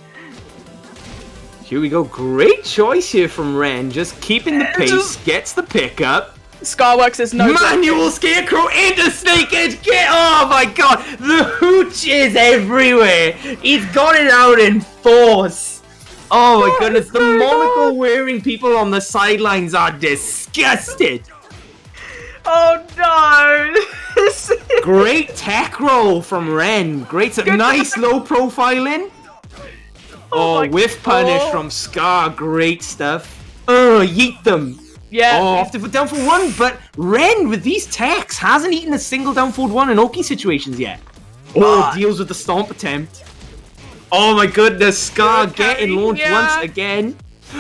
Here we go. Great choice here from Ren. Just keeping the pace. Gets the pickup. Scarworks is no manual scarecrow into snake edge. Oh my god. The hooch is everywhere. He's got it out in force. Oh my goodness. The monocle wearing people on the sidelines are disgusted. Oh no. Great tech roll from Ren. Great. Nice low profiling. Oh, whiff punish from Scar. Great stuff. Yeet them. Yeah. Oh, off to down for one. But Ren, with these techs, hasn't eaten a single down forward one in Oki situations yet. Oh, deals with the stomp attempt. Oh my goodness. Scar getting launched once again.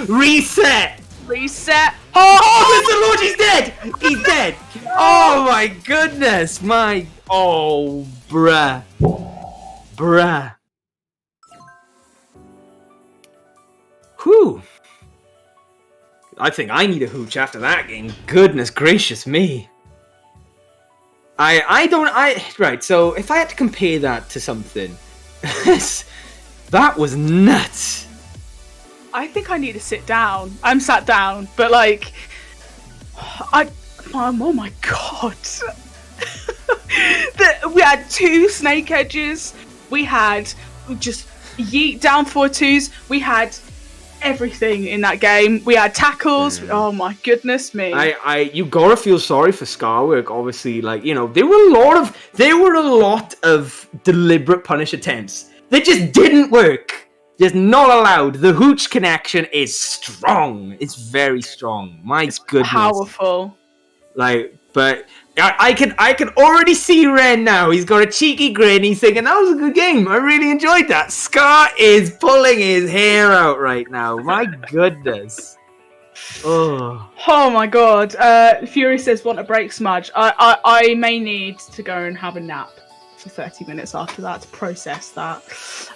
Reset. Reset. Oh, Mr. Launch, he's dead. He's dead. Oh my goodness. Oh, bruh. Bruh. Whew. I think I need a hooch after that game. Goodness gracious me. Right, so if I had to compare that to something, that was nuts. I think I need to sit down. I'm sat down, but like, oh my god. We had two snake edges. We had just yeet down 4-2s. We had everything in that game. We had tackles. Oh my goodness me. You gotta feel sorry for Scarwork. Obviously, like, you know, there were a lot of deliberate punish attempts that just didn't work. Just not allowed. The hooch connection is strong. It's very strong. My goodness. Powerful. Like, but I can already see Ren now. He's got a cheeky grin. He's thinking, that was a good game. I really enjoyed that. Scar is pulling his hair out right now. My goodness. Oh my god. Fury says, want a break, Smudge. I may need to go and have a nap for 30 minutes after that to process that.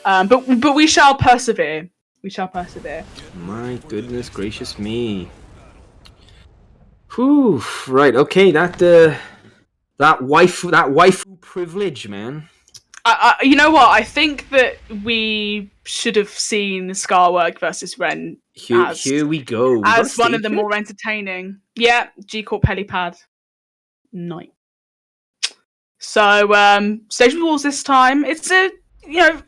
But we shall persevere. We shall persevere. My goodness gracious me. Whew, right, okay, that waifu privilege, man. You know what? I think that we should have seen Scarwork versus Ren. Here we go. As one of the more entertaining. Yeah, G-Corp helipad. Night. So, stage wars this time. It's a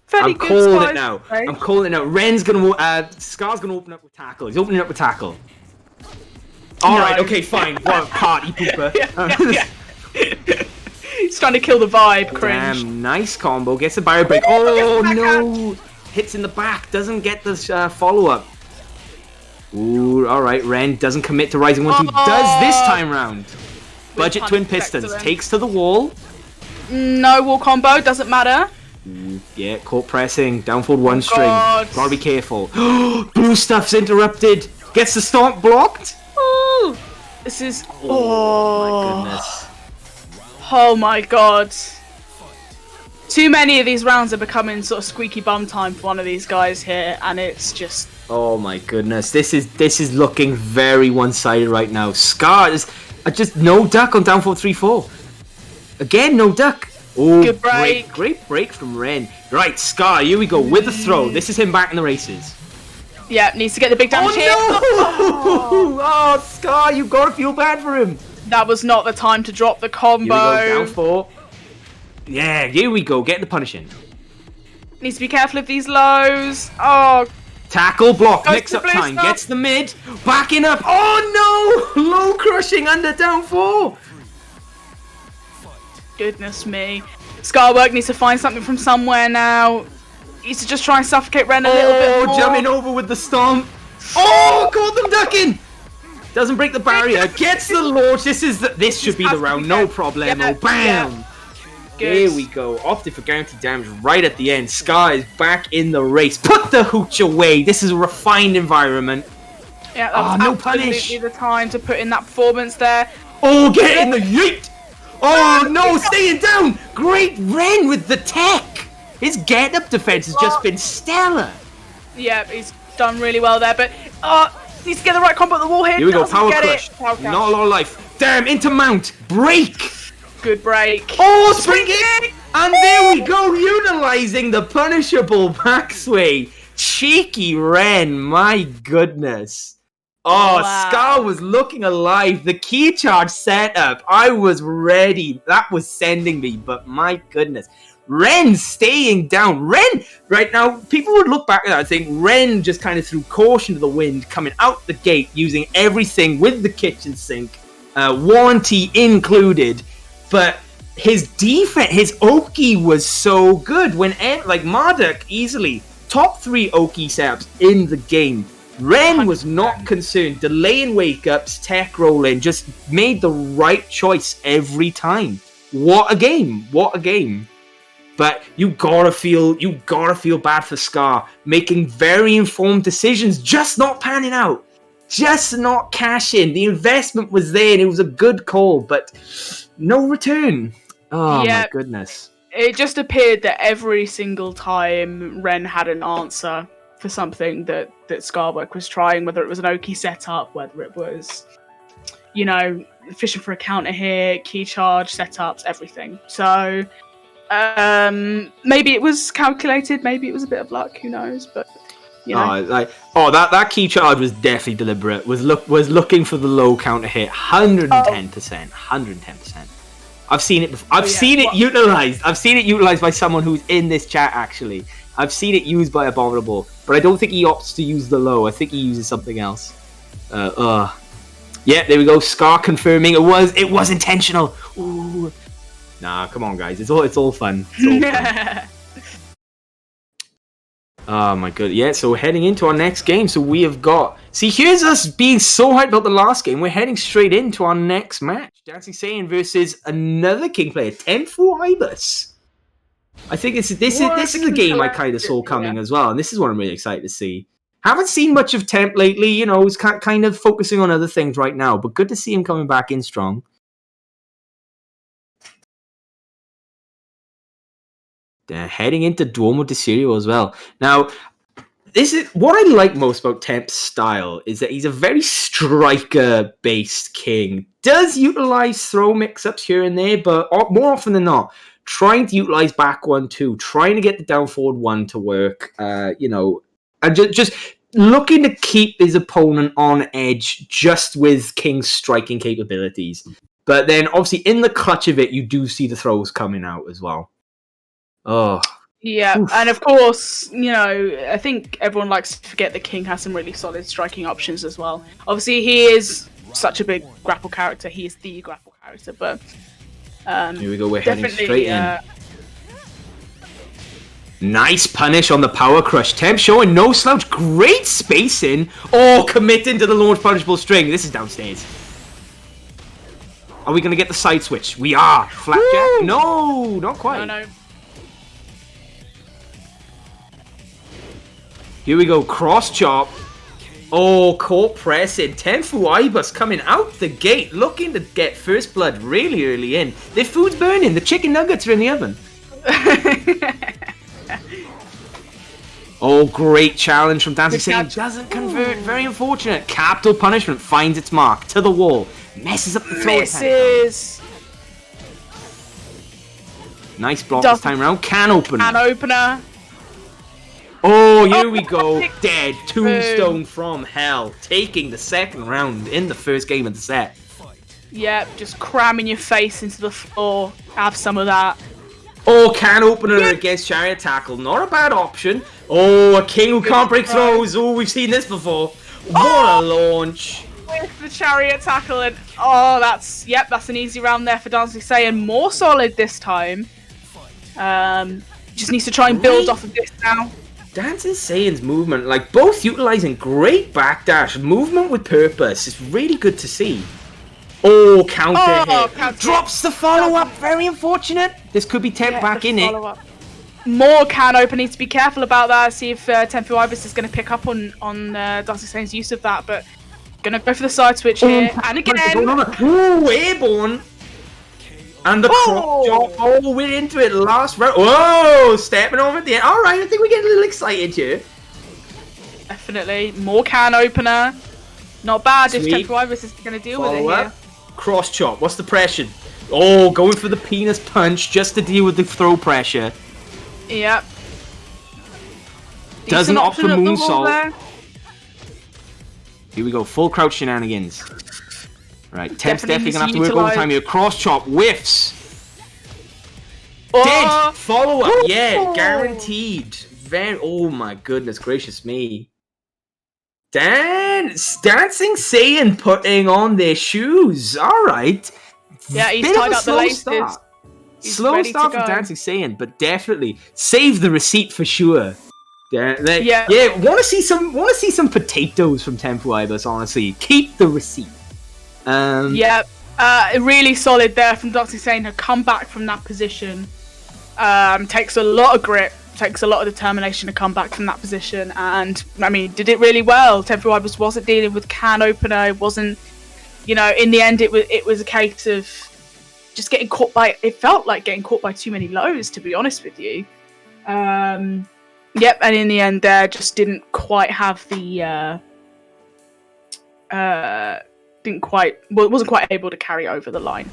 fairly good. I'm calling it now. Right? I'm calling it now. Ren's gonna Scar's gonna open up with tackle. He's opening up with tackle. Alright, okay, fine. What party pooper. He's trying to kill the vibe, cringe. Damn, nice combo. Gets the barrier break. Oh, no! Hits in the back. Doesn't get the follow-up. Ooh, alright. Ren doesn't commit to Rising 1-2. Does this time round. Budget Twin Pistons. Excellent. Takes to the wall. No wall combo. Doesn't matter. Yeah, caught pressing. Down forward one string. Gotta be careful. Blue stuff's interrupted. Gets the stomp blocked. Ooh. This is... Oh, my goodness. Oh my god. Too many of these rounds are becoming sort of squeaky bum time for one of these guys here, and it's just... Oh my goodness. This is looking very one-sided right now. Scar is just no duck on down 4-3-4. Again, no duck. Oh, good break. Great break from Ren. Right, Scar, here we go with the throw. This is him back in the races. Yeah, needs to get the big damage here. Oh, Scar, you've got to feel bad for him. That was not the time to drop the combo. Here we go, down 4. Yeah, here we go, getting the punish in. Needs to be careful of these lows. Oh. Tackle, block, mix-up time. Stuff. Gets the mid, backing up. Oh no! Low crushing under down 4. Goodness me. Scarwork needs to find something from somewhere now. Needs to just try and suffocate Ren a little bit more. Jumping over with the stomp. Oh, caught them ducking. Doesn't break the barrier. Gets the launch. This should be the round. No problemo. Bam. Yeah. Here we go. Opted for guaranteed damage right at the end. Scar is back in the race. Put the hooch away. This is a refined environment. Yeah, that was no absolutely punish. The time to put in that performance there. Oh, get in the yeet. Oh no, staying down! Great Ren with the tech! His get-up defense has just been stellar. Yeah, he's done really well there, but needs to get the right combo at the wall here. Here we go, power crush. Not a lot of life. Damn, into mount. Break! Good break. Oh, spring kick! And there we go, utilizing the punishable backsway. Cheeky Ren, my goodness. Oh, wow. Scar was looking alive. The key charge setup, I was ready. That was sending me, but my goodness. Ren staying down. Ren, right now, people would look back at that and think Ren just kind of threw caution to the wind, coming out the gate, using everything with the kitchen sink, warranty included. But his defense, his Oki was so good. When, like, Marduk easily, top 3 Oki setups in the game. Ren was not concerned. Delaying wake-ups, tech rolling, just made the right choice every time. What a game. What a game. But you gotta feel bad for Scar. Making very informed decisions, just not panning out. Just not cashing. The investment was there and it was a good call, but no return. Oh my goodness. It just appeared that every single time Ren had an answer for something that Scarwork was trying, whether it was an Oki setup, whether it was, you know, fishing for a counter hit, key charge setups, everything. So maybe it was calculated, maybe it was a bit of luck, who knows, but you know. That key charge was definitely deliberate. Was looking for the low counter hit. 110%. I've seen it before. I've seen it utilized. I've seen it utilized by someone who's in this chat actually. I've seen it used by Abominable, but I don't think he opts to use the low. I think he uses something else. Yeah, there we go. Scar confirming it was intentional. Ooh. Nah, come on, guys. It's all fun. It's all fun. Oh my god. Yeah, so we're heading into our next game. So we have got... See, here's us being so hyped about the last game. We're heading straight into our next match. Dancing Saiyan versus another King player, Tenfu Ibis. I think this is a game I kind of saw coming as well, and this is what I'm really excited to see. Haven't seen much of Temp lately, you know, he's kind of focusing on other things right now, but good to see him coming back in strong. Heading into Duomo de Sirio as well. Now, this is what I like most about Temp's style is that he's a very striker-based king. Does utilize throw mix-ups here and there, but more often than not, trying to utilize back 1-2, trying to get the down forward 1 to work, you know, and just looking to keep his opponent on edge just with King's striking capabilities. But then, obviously, in the clutch of it, you do see the throws coming out as well. Oh. Yeah, oof. And of course, you know, I think everyone likes to forget that King has some really solid striking options as well. Obviously, he is such a big grapple character. He is the grapple character, but here we go. We're heading definitely straight in. Nice punish on the power crush. Temp showing no slouch. Great spacing. Oh, committing to the launch punishable string. This is downstairs. Are we going to get the side switch? We are. Flapjack? No, not quite. No. Here we go. Cross chop. Oh, court pressing. Tenfu Ibis coming out the gate, looking to get first blood really early in. Their food's burning. The chicken nuggets are in the oven. Oh, great challenge from Dancing Satan. Doesn't convert. Very unfortunate. Capital punishment finds its mark. To the wall. Messes up the throw. Misses. Nice block this time around. Can opener. Can opener. Oh, here we go. Dead. Tombstone from hell. Taking the second round in the first game of the set. Yep, just cramming your face into the floor. Have some of that. Oh, can opener against chariot tackle. Not a bad option. Oh, a king who can't break throws. Oh, we've seen this before. What a launch. With the chariot tackle, and that's an easy round there for Dancing Saiyan. More solid this time. Just needs to try and build off of this now. Dancing Saiyan's movement, like both utilizing great backdash, movement with purpose. It's really good to see. Oh, counter hit. Counter Drops the follow-up. Very unfortunate. This could be Temp back in it. More can open. Needs to be careful about that. See if Tenfu Ibis is going to pick up on Dancing Saiyan's use of that. But going to go for the side switch here. And again. Ooh, airborne. And the crop chop. Oh, we're into it. Last round. Whoa, stepping on at the end. All right, I think we're getting a little excited here. Definitely. More can opener. Not bad if Tenfu Ibis is going to deal with it here. Cross chop. What's the pressure? Oh, going for the penis punch just to deal with the throw pressure. Yep. Doesn't opt for moonsault. Here we go. Full crouch shenanigans. Right, Temp's definitely going to have to work overtime here. Cross chop. Whiffs. Dead. Follow up. Yeah, guaranteed. Oh my goodness gracious me. Dancing Saiyan putting on their shoes. All right. Yeah, he's tied up the laces. Slow start for Dancing Saiyan, but definitely save the receipt for sure. Yeah. Want to see some potatoes from Tenfu Ibis. Honestly, keep the receipt. Really solid there from Dancing Saiyan. To come back from that position takes a lot of grit. Takes a lot of determination to come back from that position, and I mean, did it really well. Tenfu Ibis wasn't dealing with can opener. It wasn't, in the end, it was a case of just getting caught by. It felt like getting caught by too many lows, to be honest with you. And in the end, there just didn't quite have the wasn't quite able to carry over the line.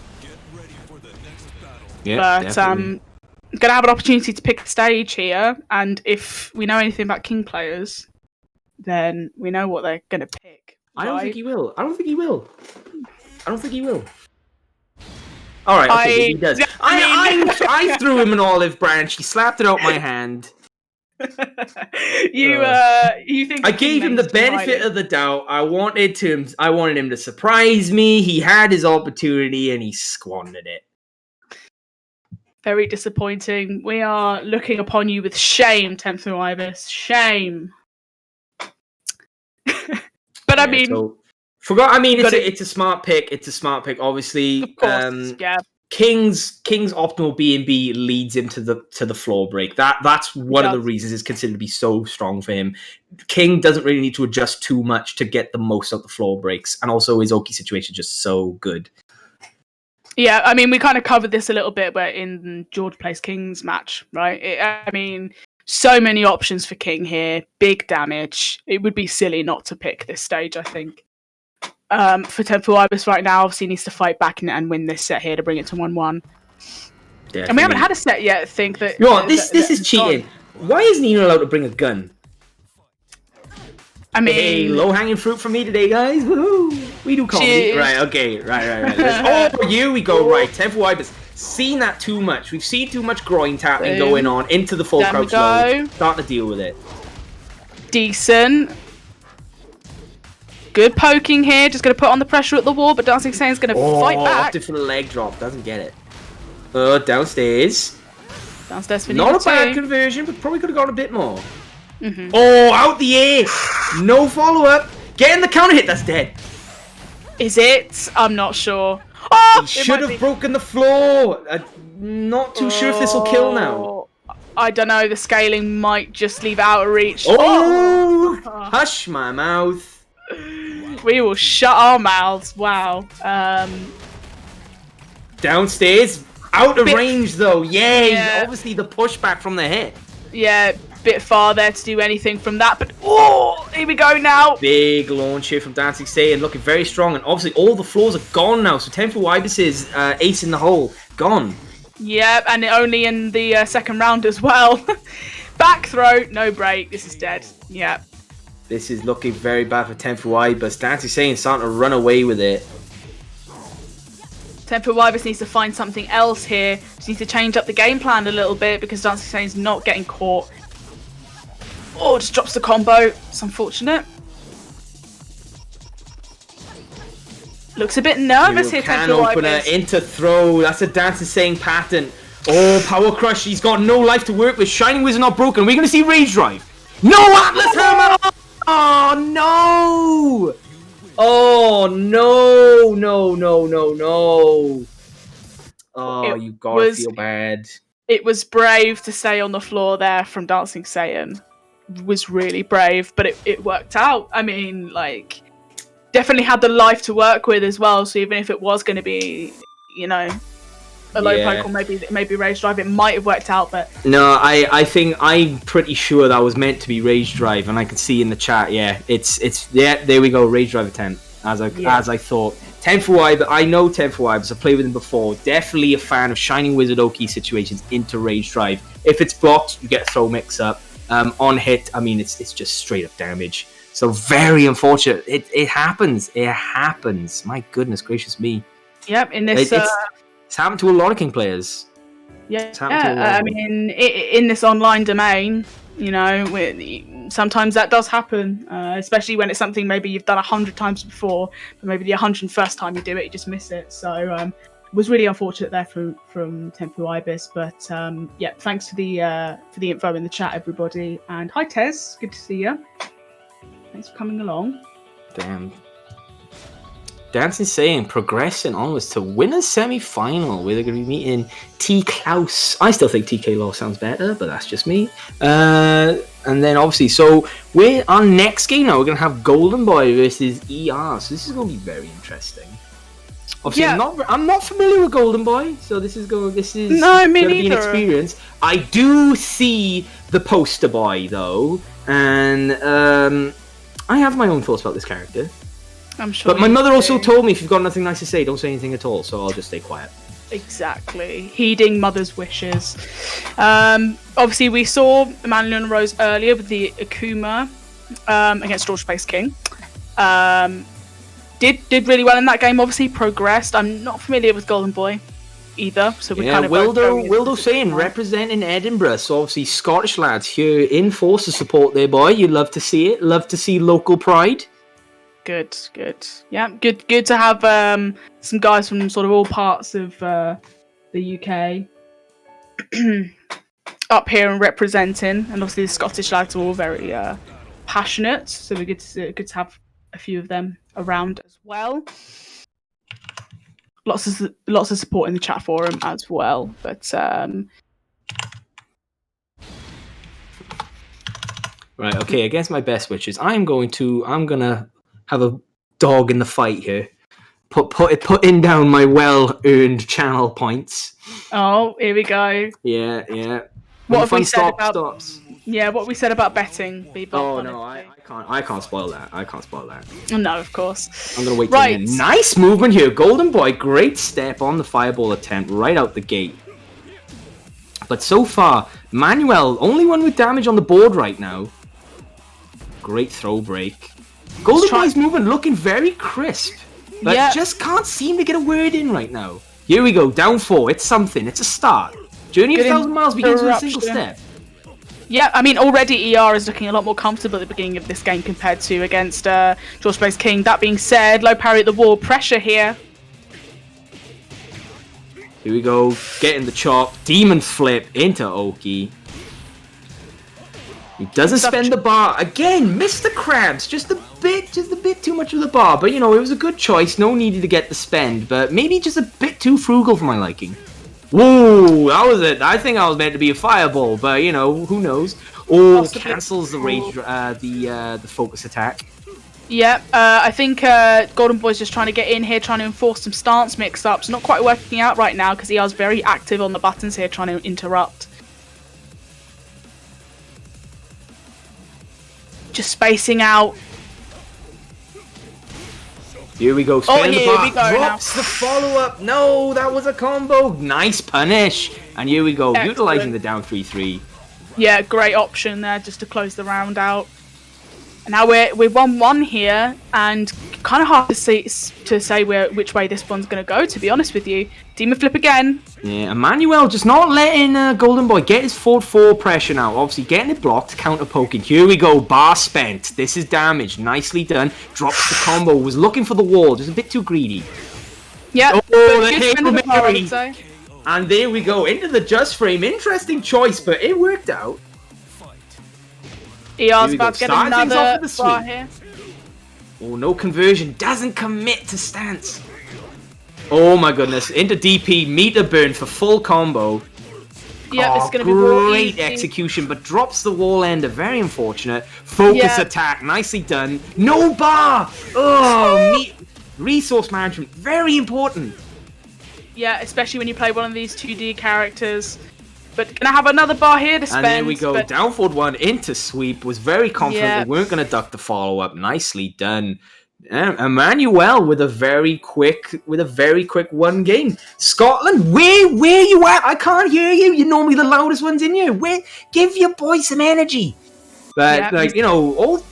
Yeah, but going to have an opportunity to pick a stage here, and if we know anything about King players, then we know what they're going to pick. I don't think he will. I don't think he will. All right, okay, he does. I threw him an olive branch. He slapped it out my hand. You think I gave him the benefit of the doubt. I wanted him to surprise me. He had his opportunity and he squandered it. Very disappointing. We are looking upon you with shame, Tenfu Ibis. Shame. But I mean, it's a smart pick. It's a smart pick. Obviously, of course, King's optimal B&B leads him to the floor break. That's one of the reasons it's considered to be so strong for him. King doesn't really need to adjust too much to get the most out the floor breaks, and also his Oki situation is just so good. Yeah, I mean, we kind of covered this a little bit, but in George plays King's match, right? So many options for King here. Big damage. It would be silly not to pick this stage, I think. For Tenfu Ibis right now, obviously needs to fight back and win this set here to bring it to 1-1. Definitely. And we haven't had a set yet. I think that. This is cheating. Why isn't he allowed to bring a gun? I mean, hey, low-hanging fruit for me today, guys. Woohoo! We do comedy. Right, okay. Right. Here we go. Right, Tenfu Ibis. Seen that too much. We've seen too much groin tapping going on into the full crouch load. Starting to deal with it. Decent. Good poking here. Just going to put on the pressure at the wall, but Dancing Saiyans going to fight back. Opted for the leg drop. Doesn't get it. Downstairs. Downstairs for Not a bad two. conversion, but probably could have gone a bit more. Oh, out the air. No follow-up. Getting the counter hit. That's dead. Is it? I'm not sure. Oh, He should have broken the floor. I'm not too sure if this will kill now. I don't know. The scaling might just leave it out of reach. Oh! Hush my mouth. We will shut our mouths. Wow. Downstairs. Out of range, though. Yay! Yeah. Obviously, the pushback from the hit. Yeah, bit far there to do anything from that. But, oh, here we go now. Big launch here from Dancing Saiyan, looking very strong. And obviously, all the floors are gone now. So, Tenfu Ibis's ace in the hole, gone. Yep, and only in the second round as well. Back throw, no break. This is dead. Yep. This is looking very bad for Tenfu Ibis. Dancing Saiyan starting to run away with it. Tenfu Ibis needs to find something else here. Just needs to change up the game plan a little bit because Dancing Saiyan's not getting caught. Oh, just drops the combo. It's unfortunate. Looks a bit nervous here, Can Tenfu opener Ibis. into throw. That's a Dancing Saiyan pattern. Oh, Power Crush. He's got no life to work with. Shining Wizard not broken. We're going to see Rage Drive. No Atlas Hammer! Oh, no! Oh, no, no, no, no, no. Oh, you gotta feel bad. It was brave to stay on the floor there from Dancing Saiyan. It was really brave, but it worked out. I mean, like, definitely had the life to work with as well, so even if it was going to be, you know, a low poke or maybe Rage Drive, it might have worked out, but... No, I think I'm pretty sure that was meant to be Rage Drive, and I can see in the chat, it's there we go, Rage Drive attempt, as I thought. Tenfu Ibis, I know Tenfu Ibis, I've played with him before, definitely a fan of Shining Wizard Oki situations into Rage Drive. If it's blocked, you get a throw mix up. On hit, I mean, it's just straight up damage. So very unfortunate. It happens. It happens. My goodness gracious me. Yep, in this... It's happened to a lot of King players. Yeah, I mean, in this online domain, you know, sometimes that does happen, especially when it's something maybe you've done 100 times before, but maybe the 101st time you do it, you just miss it. So it was really unfortunate there from Tenfu Ibis, but yeah, thanks for the info in the chat, everybody. And hi, Tez, good to see you. Thanks for coming along. Damn. Dancing Saiyan progressing onwards to winners semi-final where they're going to be meeting T. Klaus. I still think TK Law sounds better, but that's just me. And then obviously, so our next game now, we're going to have Golden Boy versus ER. So this is going to be very interesting. Obviously, I'm not familiar with Golden Boy, so this is going to be an experience. I do see the poster boy though, and I have my own thoughts about this character. I'm sure. But my mother also told me, if you've got nothing nice to say, don't say anything at all. So I'll just stay quiet. Exactly. Heeding mother's wishes. Obviously, we saw Emmanuel Rose earlier with the Akuma against Torch Space King. Did really well in that game. Obviously, progressed. I'm not familiar with Golden Boy either, so we're kind of Wildo saying representing Edinburgh. So obviously, Scottish lads here in force to support their boy. You love to see it. Love to see local pride. Good. Yeah, good to have some guys from sort of all parts of the UK up here and representing, and obviously the Scottish lads are all very passionate, so we're good to have a few of them around as well. Lots of support in the chat forum as well, but right, okay, against my best wishes, I'm gonna have a dog in the fight here. Putting down my well-earned channel points. Oh, here we go. Yeah. What have we said about stops? Yeah, what we said about betting people. Oh no, I can't spoil that. No, of course. I'm gonna wait till the end. Nice movement here, Golden Boy. Great step on the fireball attempt right out the gate. But so far, Manuel, only one with damage on the board right now. Great throw break. Golden Boy's movement looking very crisp. But just can't seem to get a word in right now. Here we go, down 4. It's something. It's a start. Journey of 1,000 miles begins with a single step. Yeah, I mean, already ER is looking a lot more comfortable at the beginning of this game compared to against George Space King. That being said, low parry at the wall, pressure here. Here we go, getting the chop, demon flip into Oki. He doesn't spend the bar. Again, missed the crabs. Just a bit too much of the bar. But, you know, it was a good choice. No needed to get the spend. But maybe just a bit too frugal for my liking. Whoa, that was it. I think I was meant to be a fireball. But, you know, who knows? Oh, possibly. Cancels the rage, the focus attack. Yeah, I think Golden Boy's just trying to get in here, trying to enforce some stance mix-ups. Not quite working out right now because ER's very active on the buttons here, trying to interrupt. Just spacing out. Here we go. Oh, here we go. Drops the follow-up. No, that was a combo. Nice punish. And here we go. Excellent. Utilizing the down 3-3. Yeah, great option there just to close the round out. And now we're 1-1 here, and kind of hard to say which way this one's going to go, to be honest with you. Demon flip again. Yeah, Emmanuel just not letting Golden Boy get his 4-4 pressure now. Obviously getting it blocked, counter poking. Here we go, bar spent. This is damage. Nicely done. Drops the combo. Was looking for the wall. Just a bit too greedy. Yeah. Oh, the Hail Mary. And there we go, into the just frame. Interesting choice, but it worked out. ER's about to get another bar here. Oh, no conversion. Doesn't commit to stance. Oh my goodness. Into DP. Meter burn for full combo. Yeah, it's going to be great execution, but drops the wall ender. Very unfortunate. Focus attack. Nicely done. No bar. Oh, resource management. Very important. Yeah, especially when you play one of these 2D characters. But gonna have another bar here to spend. And there we go. Down forward one into sweep. Was very confident they weren't gonna duck the follow up. Nicely done. Emmanuel with a very quick one game. Scotland, where you at? I can't hear you. You're normally the loudest ones in here. Give your boy some energy. But you know, all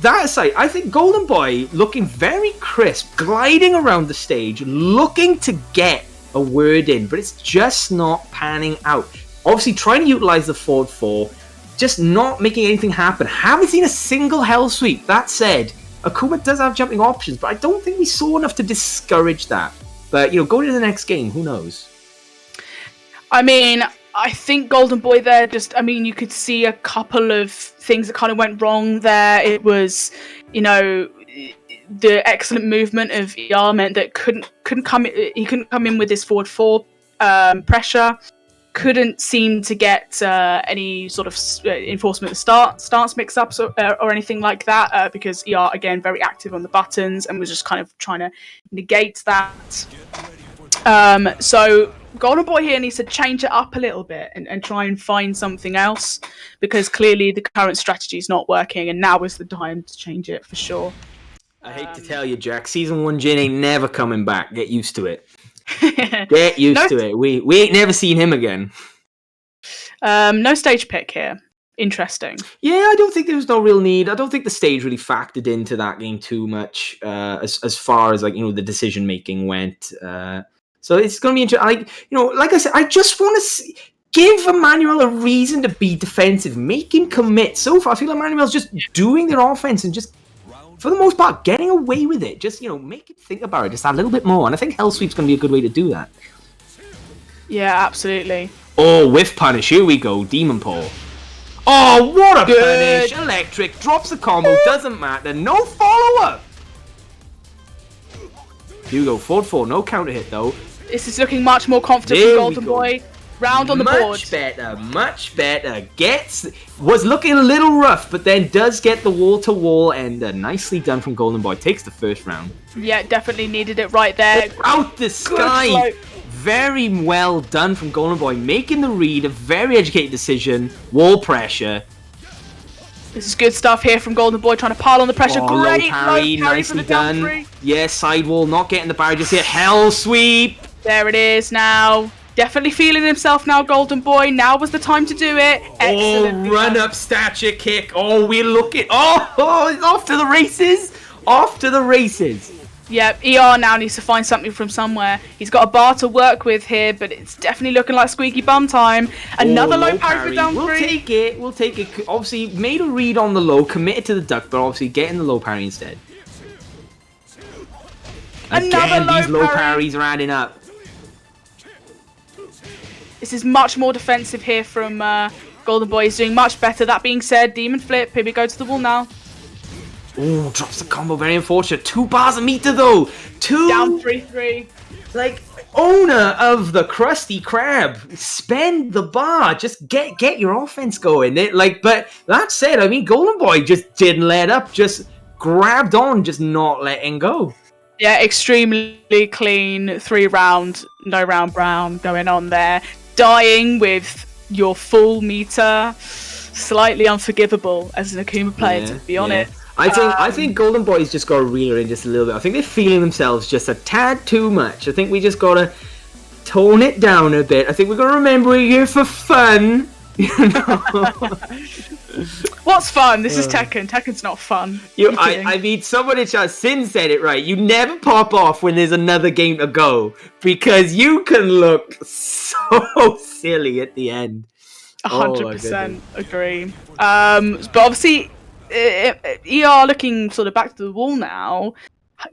that aside, I think Golden Boy looking very crisp, gliding around the stage, looking to get a word in, but it's just not panning out. Obviously trying to utilize the forward 4, just not making anything happen. Haven't seen a single hell sweep. That said, Akuma does have jumping options, but I don't think we saw enough to discourage that. But, you know, go to the next game, who knows? I mean, I think Golden Boy there you could see a couple of things that kind of went wrong there. It was, you know, the excellent movement of ER meant that he couldn't come in with his forward 4 pressure. Couldn't seem to get any sort of enforcement of stance mix-ups or anything like that because ER, again, very active on the buttons and was just kind of trying to negate that. So Golden Boy here needs to change it up a little bit and try and find something else because clearly the current strategy is not working and now is the time to change it for sure. I hate to tell you, Jack, Season 1 Jin ain't never coming back. Get used to it. Get used to it. We ain't never seen him again. No stage pick here. Interesting. Yeah, I don't think there was no real need. I don't think the stage really factored into that game too much as far as, like, you know, the decision making went. So it's going to be interesting. Like I said, I just want to give Emmanuel a reason to be defensive. Make him commit. So far, I feel like Emmanuel's just doing their offense and just, for the most part, getting away with it. Just, you know, make it think about it just a little bit more. And I think Hell Sweep's going to be a good way to do that. Yeah, absolutely. Oh, whiff punish. Here we go. Demon Paw. Oh, what a punish. Electric. Drops the combo. Doesn't matter. No follow-up. Here we go. 4-4. No counter hit, though. This is looking much more confident for Golden Boy. Round on the board. Much better. Was looking a little rough, but then does get the wall-to-wall and nicely done from Golden Boy. Takes the first round. Yeah, definitely needed it right there. Out the sky. Very well done from Golden Boy. Making the read, a very educated decision. Wall pressure. This is good stuff here from Golden Boy, trying to pile on the pressure. Oh, Great low parry, nicely done. Yeah, side wall, not getting the barrier just here. Hell sweep. There it is now. Definitely feeling himself now, Golden Boy. Now was the time to do it. Excellent. Oh, run-up stature kick. Oh, we're looking. Oh, it's off to the races. Off to the races. Yep, ER now needs to find something from somewhere. He's got a bar to work with here, but it's definitely looking like squeaky bum time. Another low parry for down We'll 3. take it. We'll take it. Obviously, made a read on the low, committed to the duck, but obviously getting the low parry instead. Another Again, these low parries are adding up. This is much more defensive here from Golden Boy. He's doing much better. That being said, Demon Flip. Here we go to the wall now. Oh, drops the combo. Very unfortunate. 2 bars a meter, though. 2. Down 3-3. Like, owner of the Krusty Krab, spend the bar. Just get your offense going. But that said, I mean, Golden Boy just didn't let up. Just grabbed on, just not letting go. Yeah, extremely clean 3-round, no round brown going on there. Dying with your full meter, slightly unforgivable as an Akuma player, to be honest. I think Golden Boy's just got to reel her in just a little bit. I think they're feeling themselves just a tad too much. I think we just got to tone it down a bit. I think we're going to remember we're here for fun. You know? What's fun? This is Tekken. Tekken's not fun. I mean, someone in chat, Sin said it right. You never pop off when there's another game to go because you can look so silly at the end. 100% agree. But obviously, ER looking sort of back to the wall now.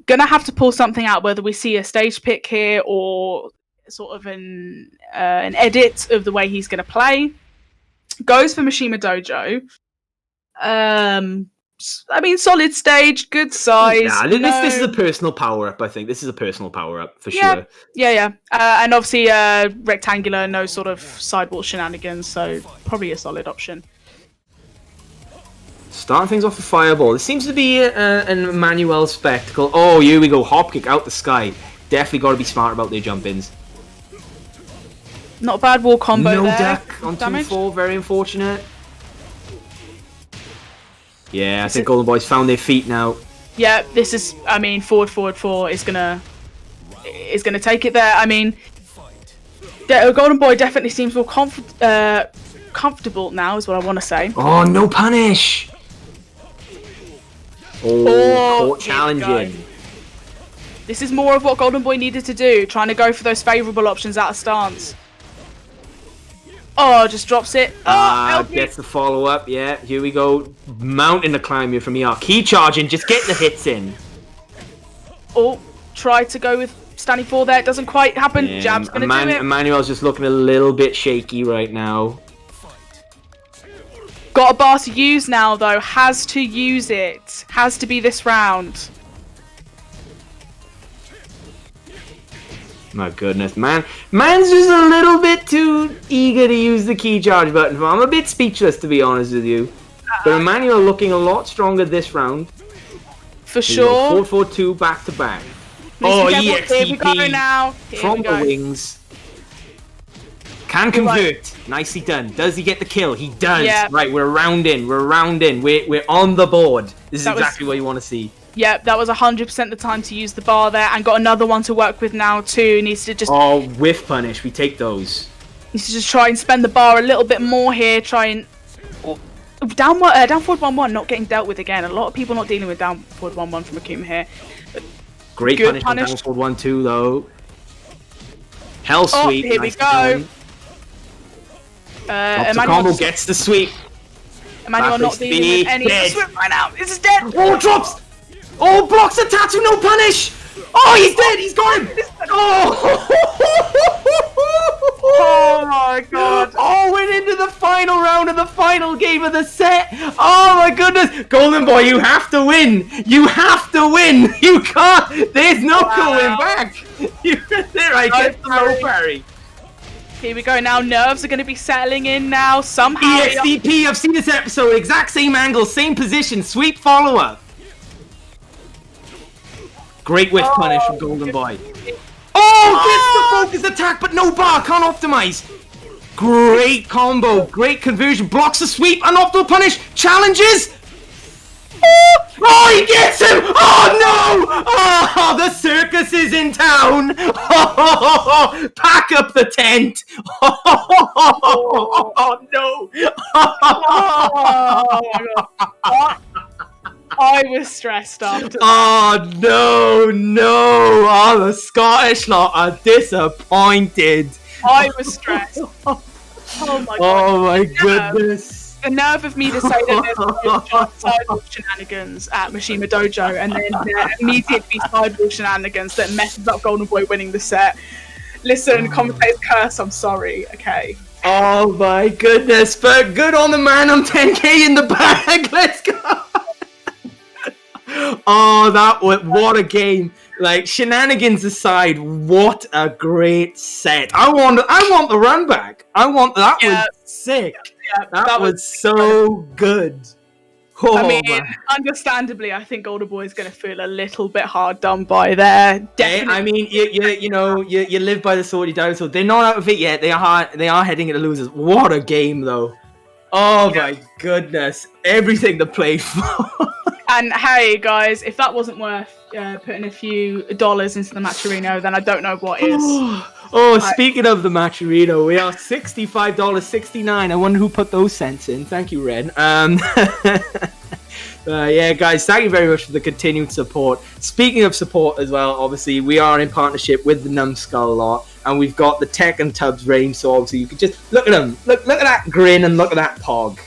Gonna have to pull something out, whether we see a stage pick here or sort of an edit of the way he's gonna play. Goes for Mishima Dojo. I mean, solid stage, good size. Nah, this is a personal power up. I think this is a personal power up for sure. Yeah. And obviously, rectangular, no sort of sidewall shenanigans, so probably a solid option. Starting things off with Fireball. This seems to be an Emmanuel spectacle. Oh, here we go. Hop kick out the sky. Definitely got to be smart about their jump-ins. Not a bad wall combo there. No duck on 2-4. Very unfortunate. Yeah, I think Golden Boys found their feet now. Yeah, this is, I mean, forward 4 is gonna take it there. I mean, Golden Boy definitely seems more comfortable now, is what I want to say. Oh, no punish! Caught challenging. This is more of what Golden Boy needed to do, trying to go for those favourable options out of stance. Oh, just drops it. Gets the follow-up, yeah. Here we go. Mounting the climb here from ER. Key charging, just get the hits in. Oh, try to go with standing 4 there. It doesn't quite happen. Yeah, Jab's going to do it. Emmanuel's just looking a little bit shaky right now. Got a bar to use now, though. Has to use it. Has to be this round. My goodness, man's just a little bit too eager to use the key charge button. I'm a bit speechless, to be honest with you. But Emmanuel looking a lot stronger this round. For sure. 4-4-2 back to back. Oh, EXTP from the wings. Can convert. Nicely done. Does he get the kill? He does. Yeah. Right, we're round in. We're on the board. This is exactly what you want to see. Yep, that was 100% the time to use the bar there, and got another one to work with now too. Needs to just whiff punish. We take those. Needs to just try and spend the bar a little bit more here. Try and down forward 1-1, not getting dealt with again. A lot of people not dealing with down forward 1-1 from Akuma here. But great punish on down forward 1-2 though. Hell sweep. Here we go. Emmanuel gets the sweep. Emmanuel not dealing with any sweep right now. This is dead. Oh, drops. Oh, blocks a tattoo, no punish! Oh, he's dead! He's got him! Oh! Oh my god! Oh, went into the final round of the final game of the set! Oh my goodness! Golden Boy, you have to win! You have to win! You can't! There's no going back! There, I get the low parry. Here we go now. Nerves are going to be settling in now somehow. EXDP, I've seen this episode. Exact same angle, same position, sweep follow-up. Great whiff punish from Golden Boy. Oh, gets the focus attack, but no bar, can't optimize. Great combo, great conversion, blocks the sweep, unoptimal punish, challenges. Oh, he gets him! Oh no! Oh, the circus is in town! Oh, pack up the tent! Oh no! I I was stressed after. Oh no! Oh, the Scottish lot are disappointed. I was stressed. Oh my god. Oh my goodness. The nerve of me to say that there's sidewall shenanigans at Mishima Dojo, and then there immediately sidewall shenanigans that messes up Golden Boy winning the set. Listen, commentators curse, I'm sorry, okay. Oh my goodness, but good on the man, I'm 10k in the bag, let's go! Oh, what a game. Like, shenanigans aside, what a great set. I want the run back. That was sick. Yeah, that was so good. Oh, I mean, understandably, I think Golden Boy is going to feel a little bit hard done by there. Definitely. I mean, you live by the sword you die. So they're not out of it yet. They are heading into losers. What a game, though! Oh my goodness, everything to play for. And hey, guys, if that wasn't worth putting a few dollars into the Matcherino, then I don't know what is. Speaking of the Matcherino, we are $65.69. I wonder who put those cents in. Thank you, Red. Yeah, guys, thank you very much for the continued support. Speaking of support as well, obviously, we are in partnership with the Numbskull lot, and we've got the Tekken Tubs range, so obviously you can just look at them. Look at that grin and look at that pog,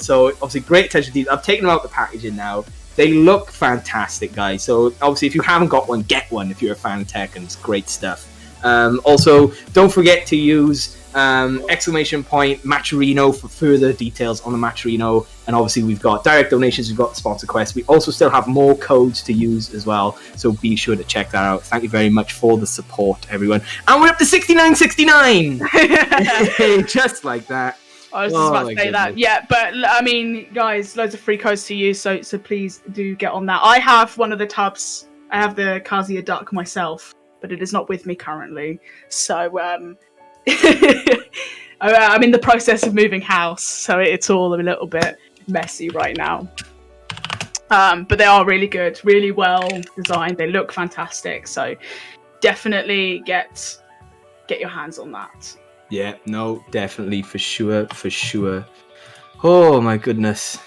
so obviously great attention to these. I've taken them out the packaging now. They look fantastic, guys. So obviously, if you haven't got one, get one if you're a fan of Tekken. It's great stuff. Also, don't forget to use !Matcherino for further details on the Matcherino. And obviously, we've got direct donations, we've got sponsor quests. We also still have more codes to use as well. So be sure to check that out. Thank you very much for the support, everyone. And we're up to $69.69. Just like that. I was just about to say that. Yeah, but I mean, guys, loads of free codes to use, so please do get on that. I have one of the tubs. I have the Kazuya duck myself, but it is not with me currently. So I'm in the process of moving house, so it's all a little bit messy right now. But they are really good, really well designed. They look fantastic. So definitely get your hands on that. Yeah, no, definitely, for sure. Oh my goodness.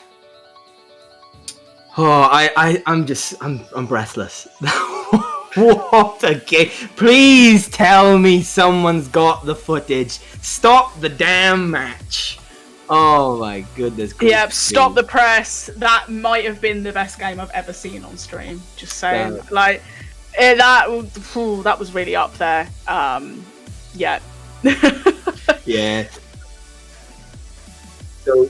Oh, I'm breathless. What a game. Please tell me someone's got the footage. Stop the damn match. Oh my goodness. Yep, stop the press. That might have been the best game I've ever seen on stream. Just saying. That was really up there. Yeah. Yeah. So,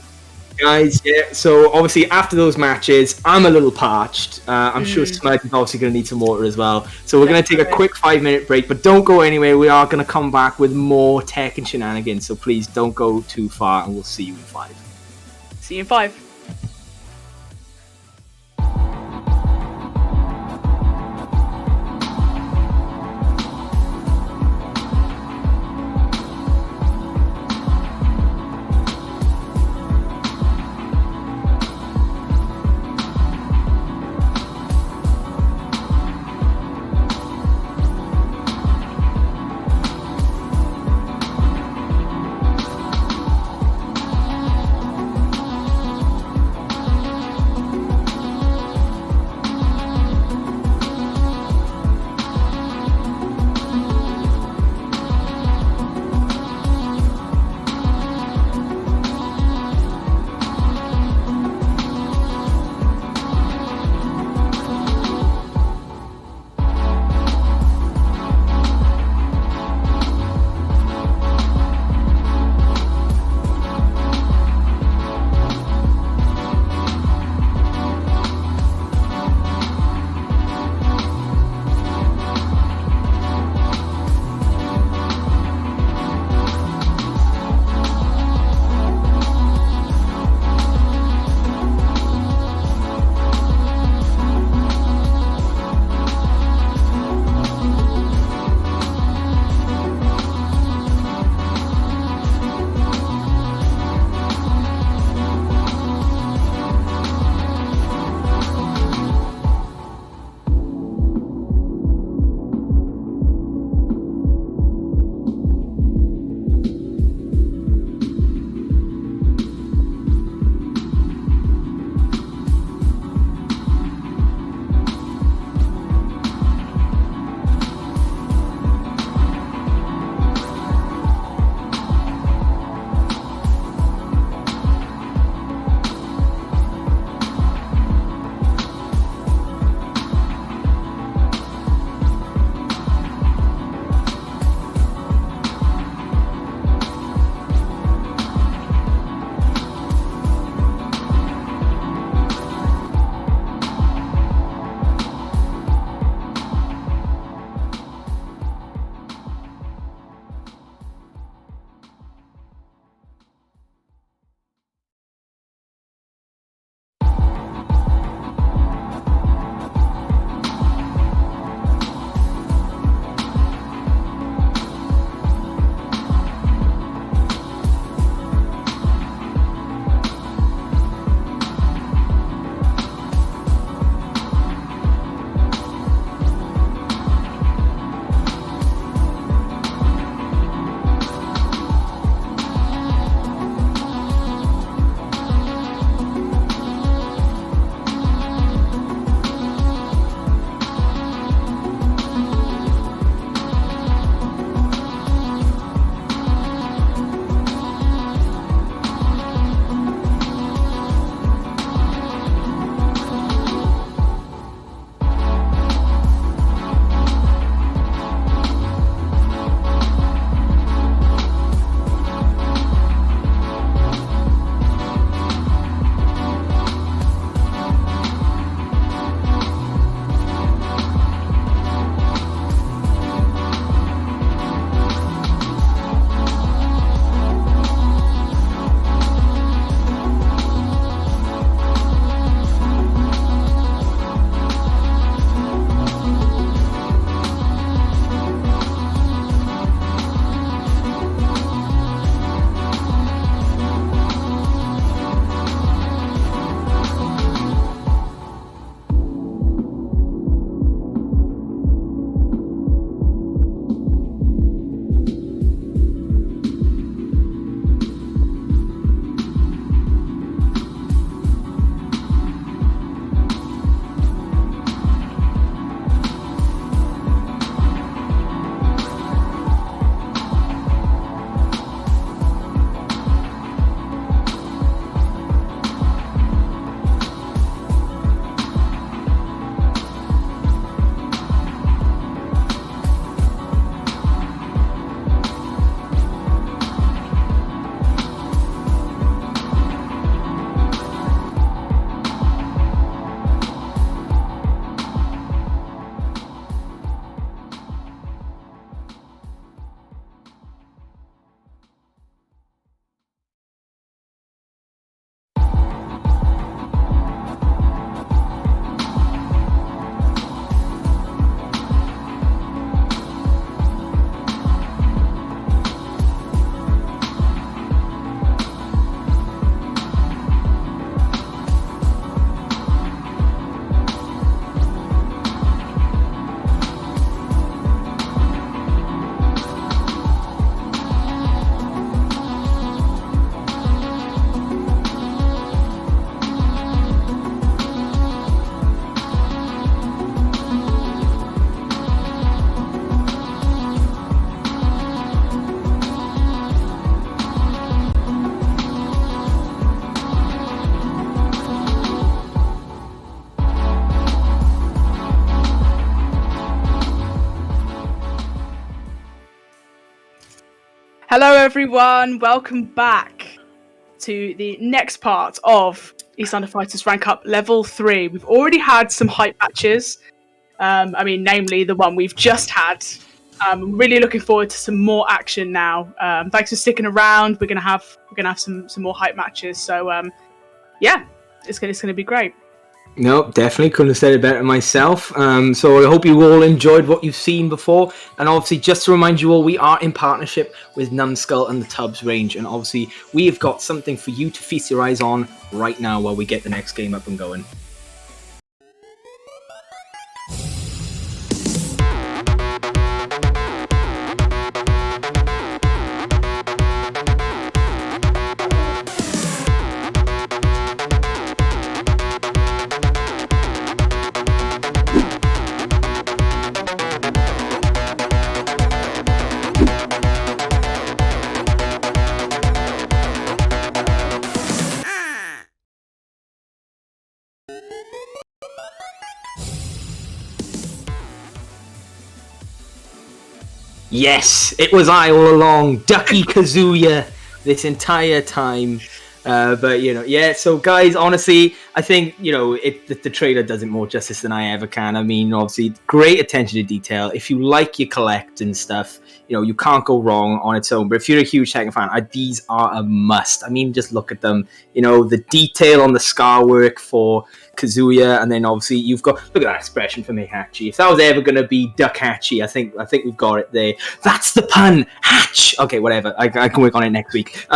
guys, so obviously after those matches, I'm a little parched. I'm sure Smudge is obviously going to need some water as well. So we're going to take a quick 5-minute break, but don't go anywhere. We are going to come back with more Tekken shenanigans, so please don't go too far, and we'll see you in 5. See you in 5. Hello, everyone. Welcome back to the next part of East London Fighters Rank Up Level 3. We've already had some hype matches. Namely the one we've just had. I'm really looking forward to some more action now. Thanks for sticking around. We're gonna have some more hype matches. So yeah, it's gonna be great. No, definitely couldn't have said it better myself. So I hope you all enjoyed what you've seen before. And obviously, just to remind you all, we are in partnership with Numbskull and the Tubbs range. And obviously, we have got something for you to feast your eyes on right now while we get the next game up and going. Yes, it was I all along, Ducky Kazuya, this entire time. But yeah. So guys, honestly, I think the trailer does it more justice than I ever can. I mean, obviously, great attention to detail. If you like your collect and stuff, you can't go wrong on its own. But if you're a huge Tekken fan, these are a must. I mean, just look at them. The detail on the scar work for Kazuya, and then obviously you've got look at that expression for Hachi. If that was ever going to be Duck Hachi, I think we've got it there. That's the pun, Hatch. Okay, whatever. I can work on it next week.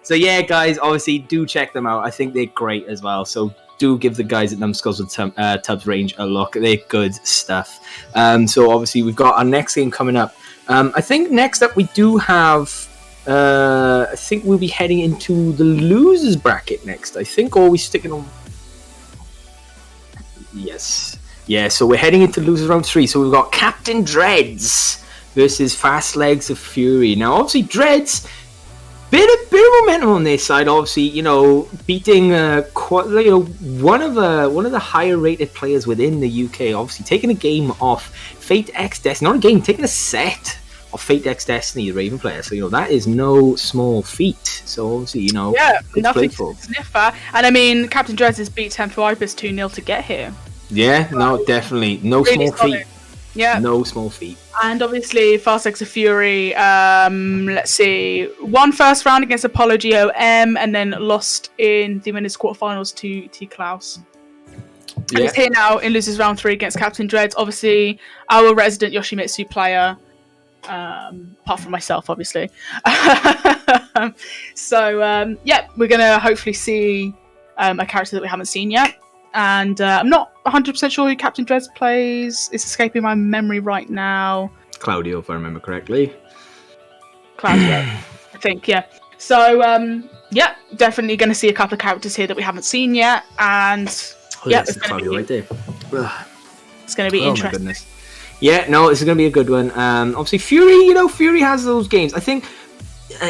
So yeah, guys, obviously do check them out. I think they're great as well. So do give the guys at Numbskulls with Tubbs range a look. They're good stuff. So obviously we've got our next game coming up. I think next up we do have. I think we'll be heading into the losers bracket next. I think, or are we sticking on? Yes, yeah. So we're heading into losers round 3. So we've got Captain Dreads versus Fast Legs of Fury. Now, obviously, Dreads. Bit of momentum on their side, obviously, beating one of the higher rated players within the UK, obviously taking a game off Fate X Destiny, not a game, taking a set of Fate X Destiny, the Raven player. So that is no small feat. So obviously, it's nothing playful. to sniff at. And I mean, Captain Dreads has beat Temple Vipers 2-0 to get here. Yeah, no, definitely no really small feat. Yeah, no small feat. And obviously, Fast Legs of Fury, let's see, won first round against Apollo GOM and then lost in the winners' quarterfinals to T. Klaus. And it's here now in losers round 3 against Captain Dreads. Obviously, our resident Yoshimitsu player, apart from myself, obviously. So, we're going to hopefully see a character that we haven't seen yet. And I'm not 100% sure who Captain Dreads plays. It's escaping my memory right now. Claudio, if I remember correctly. Claudio, I think, yeah. So, definitely going to see a couple of characters here that we haven't seen yet. And, it's Claudio right there. It's going to be interesting. My goodness. Yeah, no, this is going to be a good one. Obviously, Fury, Fury has those games. I think,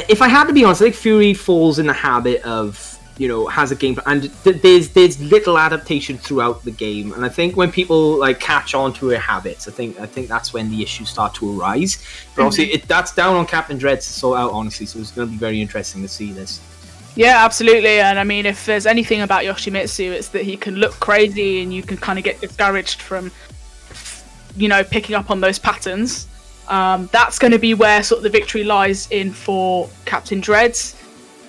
if I had to be honest, I think Fury falls in the habit of has a game, and there's little adaptation throughout the game, and I think when people catch on to their habits, I think that's when the issues start to arise. But obviously, that's down on Captain Dreads to sort out, honestly. So it's going to be very interesting to see this. Yeah, absolutely. And I mean, if there's anything about Yoshimitsu, it's that he can look crazy, and you can kind of get discouraged from, picking up on those patterns. That's going to be where sort of the victory lies in for Captain Dreads,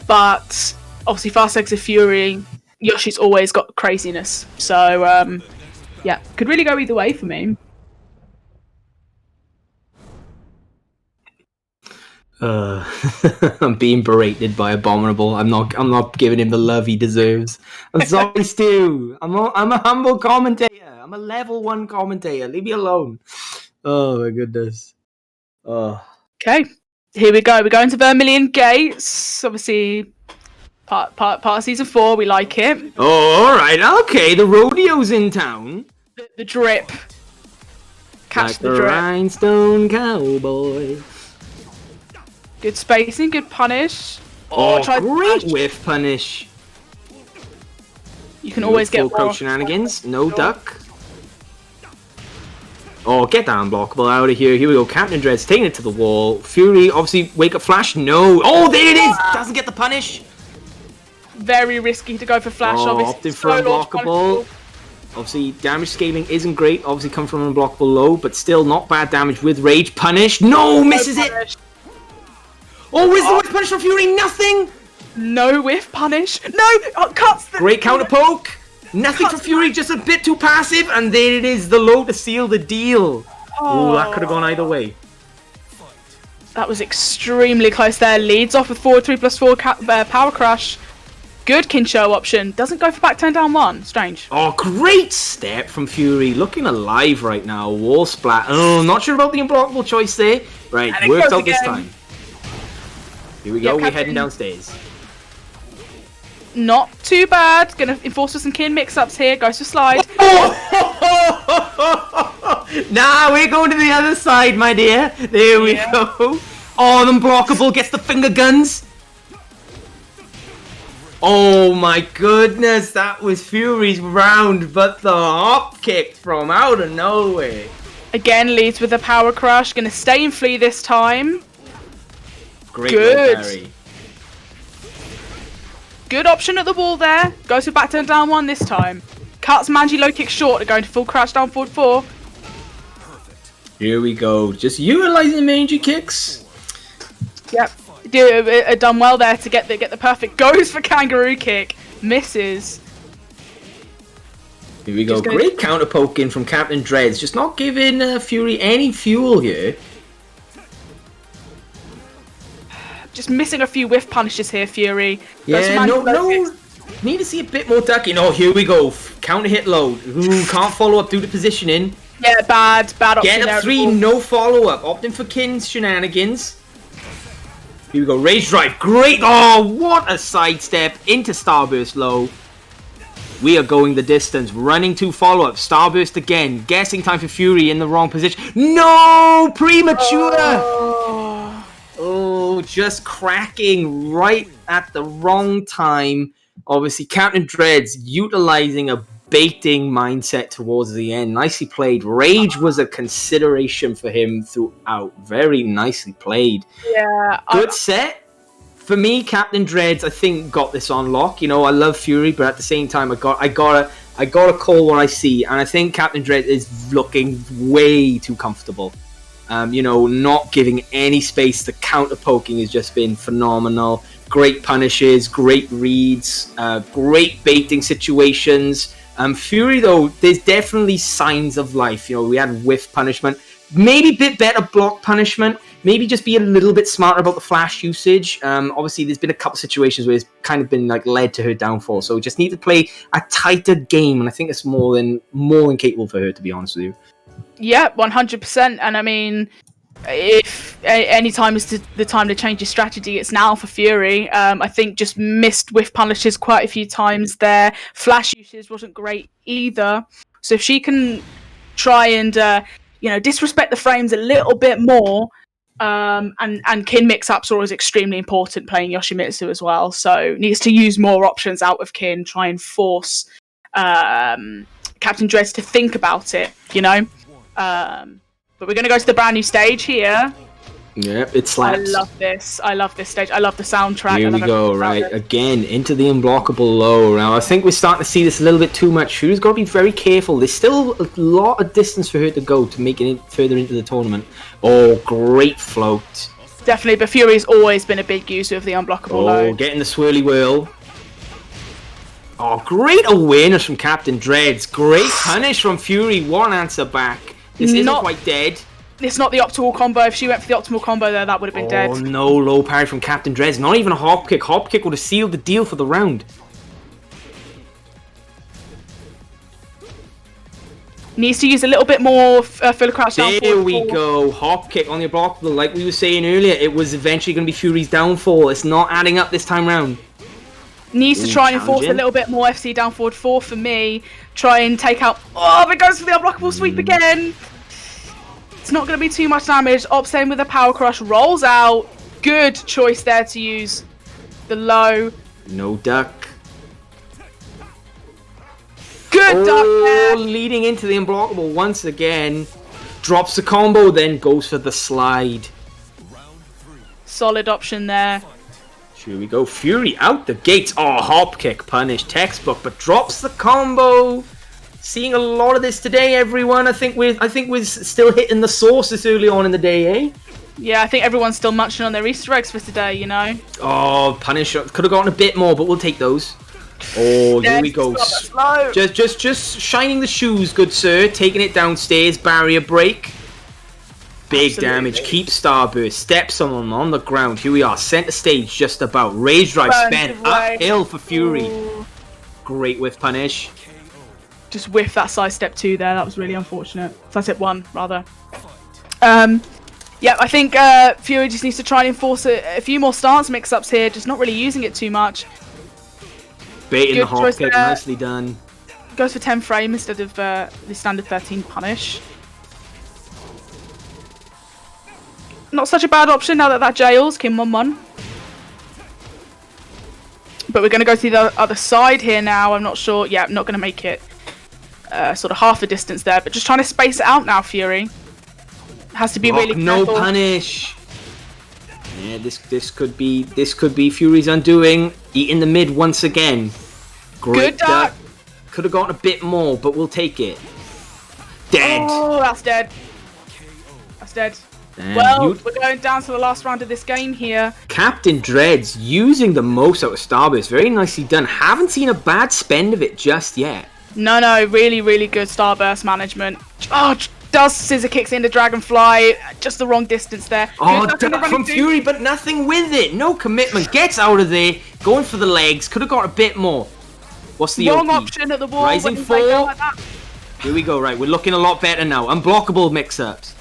but. Obviously, Fast Legs of Fury, Yoshi's always got craziness. So, could really go either way for me. I'm being berated by Abominable. I'm not giving him the love he deserves. I'm sorry, Stu. I'm a humble commentator. I'm a level 1 commentator. Leave me alone. Oh my goodness. Oh. Okay, here we go. We're going to Vermilion Gates. Obviously. Part of season 4, we like it. Oh, all right, okay. The rodeo's in town. The drip. Catch like the drip. Rhinestone Cowboy. Good spacing, good punish. Great whiff punish. You can always get full crouch shenanigans. No duck. Oh, get that unblockable out of here. Here we go. Captain Dread's taking it to the wall. Fury, obviously, wake up flash. No. Oh, there it is. Doesn't get the punish. Very risky to go for flash, obviously. Opted for unblockable. Obviously, damage scaling isn't great. Obviously, come from an unblockable low, but still not bad damage with rage. Punish. No, misses it. Oh, where's the whiff punish from Fury? Nothing. No whiff punish. No, cuts the... Great counter poke. Nothing for Fury, just a bit too passive, and there it is, the low to seal the deal. Oh, that could have gone either way. That was extremely close there. Leads off with forward 3+4 power crush. Good Kinsho option. Doesn't go for back turn down 1. Strange. Oh, great step from Fury. Looking alive right now. Wall splat. Oh, not sure about the unblockable choice there. Right, worked out this time. Here we go, we're heading downstairs. Not too bad. Gonna enforce with some kin mix-ups here. Goes for slide. Nah, we're going to the other side, my dear. There we go. Oh, unblockable gets the finger guns. Oh my goodness, that was Fury's round, but the hop kick from out of nowhere. Again, leads with a power crush. Gonna stay and flee this time. Great parry. Good option at the wall there. Goes for back turn down 1 this time. Cuts Manji low kick short to go into full crouch down forward 4. Here we go. Just utilizing the Manji kicks. Yep. Done well there to get the perfect. Goes for kangaroo kick. Misses. Here we go. Great counter poking from Captain Dreads. Just not giving Fury any fuel here. Just missing a few whiff punishes here, Fury. Yeah, no. Need to see a bit more ducking. Oh, here we go. Counter hit low. Ooh, can't follow up due to positioning. Yeah, bad option Get up 3, no follow up. Opting for Kin's shenanigans. Here we go. Rage drive. Great. Oh, what a sidestep into Starburst low. We are going the distance. Running to follow up. Starburst again. Guessing time for Fury in the wrong position. No! Premature! Oh, just cracking right at the wrong time. Obviously, Captain Dreads utilizing a baiting mindset towards the end. Nicely played. Rage was a consideration for him throughout. Very nicely played. Yeah. Good set. For me, Captain Dreads, I think, got this on lock. You know, I love Fury, but at the same time, I gotta call what I see, and I think Captain Dread is looking way too comfortable. You know, not giving any space. The counter poking has just been phenomenal. Great punishes, great reads, great baiting situations. Fury, though, there's definitely signs of life. You know, we had whiff punishment, maybe a bit better block punishment, maybe just be a little bit smarter about the flash usage. Obviously, there's been a couple situations where it's kind of been like led to her downfall. So just need to play a tighter game, and I think it's more than capable for her, to be honest with you. Yeah, 100%. And I mean, if any time is the time to change your strategy, it's now for Fury. I think just missed whiff punishes quite a few times there. Flash usage wasn't great either. So if she can try and disrespect the frames a little bit more, and kin mix-ups are always extremely important playing Yoshimitsu as well. So needs to use more options out of kin, try and force Captain Dreads to think about it, you know. But we're going to go to the brand new stage here. Yep, it slaps. I love this. I love this stage. I love the soundtrack. Here we go, right? Again, into the unblockable low. Now, I think we're starting to see this a little bit too much. Fury's got to be very careful. There's still a lot of distance for her to go to make it further into the tournament. Oh, great float. Definitely, but Fury's always been a big user of the unblockable low. Oh, getting the swirly whirl. Oh, great awareness from Captain Dreads. Great punish from Fury. One answer back. This isn't quite dead. It's not the optimal combo. If she went for the optimal combo there, that would have been dead. Oh no, low parry from Captain Dreads. Not even a hop kick. Hop kick would have sealed the deal for the round. Needs to use a little bit more full crouch down. There we go. Hop kick on the unblockable. Like we were saying earlier, it was eventually going to be Fury's downfall. It's not adding up this time round. Needs to try and enforce a little bit more FC down forward 4 for me. Try and take out... Oh, but it goes for the unblockable sweep again. It's not going to be too much damage. Ops in with a power crush. Rolls out. Good choice there to use the low. No duck. Good duck there. Leading into the unblockable once again. drops the combo, then goes for the slide. Solid option there. Here we go. Fury out the gates. Oh, hop kick punish, textbook, but drops the combo. Seeing a lot of this today, everyone. I think we're still hitting the source this early on in the day, eh? Yeah, I think everyone's still munching on their Easter eggs for today, you know. Oh, punish could have gotten a bit more, but we'll take those. Oh, here we go. Just shining the shoes, good sir. Taking it downstairs. Barrier break. Big damage. Keep Starburst. Steps on the ground. Here we are. Center stage just about. Rage drive spent. Uphill for Fury. Ooh. Great whiff punish. Just whiff that side step 2 there. That was really unfortunate. Side step 1, rather. Yeah, I think Fury just needs to try and enforce a few more stance mix-ups here. Just not really using it too much. Baiting the hop kick. Nicely done. Goes for 10 frame instead of the standard 13 punish. Not such a bad option now that jails Kim 1-1. But we're going to go to the other side here now. I'm not sure. Yeah, I'm not going to make it sort of half the distance there. But just trying to space it out now, Fury. Has to be really careful. No punish. Yeah, this could be Fury's undoing. Eating the mid once again. Great. Good duck. Could have gotten a bit more, but we'll take it. Dead. Oh, that's dead. That's dead. Damn, well, we're going down to the last round of this game here. Captain Dreads using the most out of Starburst. Very nicely done. Haven't seen a bad spend of it just yet. No, really, really good Starburst management. Oh, does scissor kicks into Dragonfly. Just the wrong distance there. Oh, duck from Fury, but nothing with it. No commitment. Gets out of there. Going for the legs. Could have got a bit more. What's the wrong OP? option at the wall. Rising 4. Like Here we go. Right, we're looking a lot better now. Unblockable mix-ups.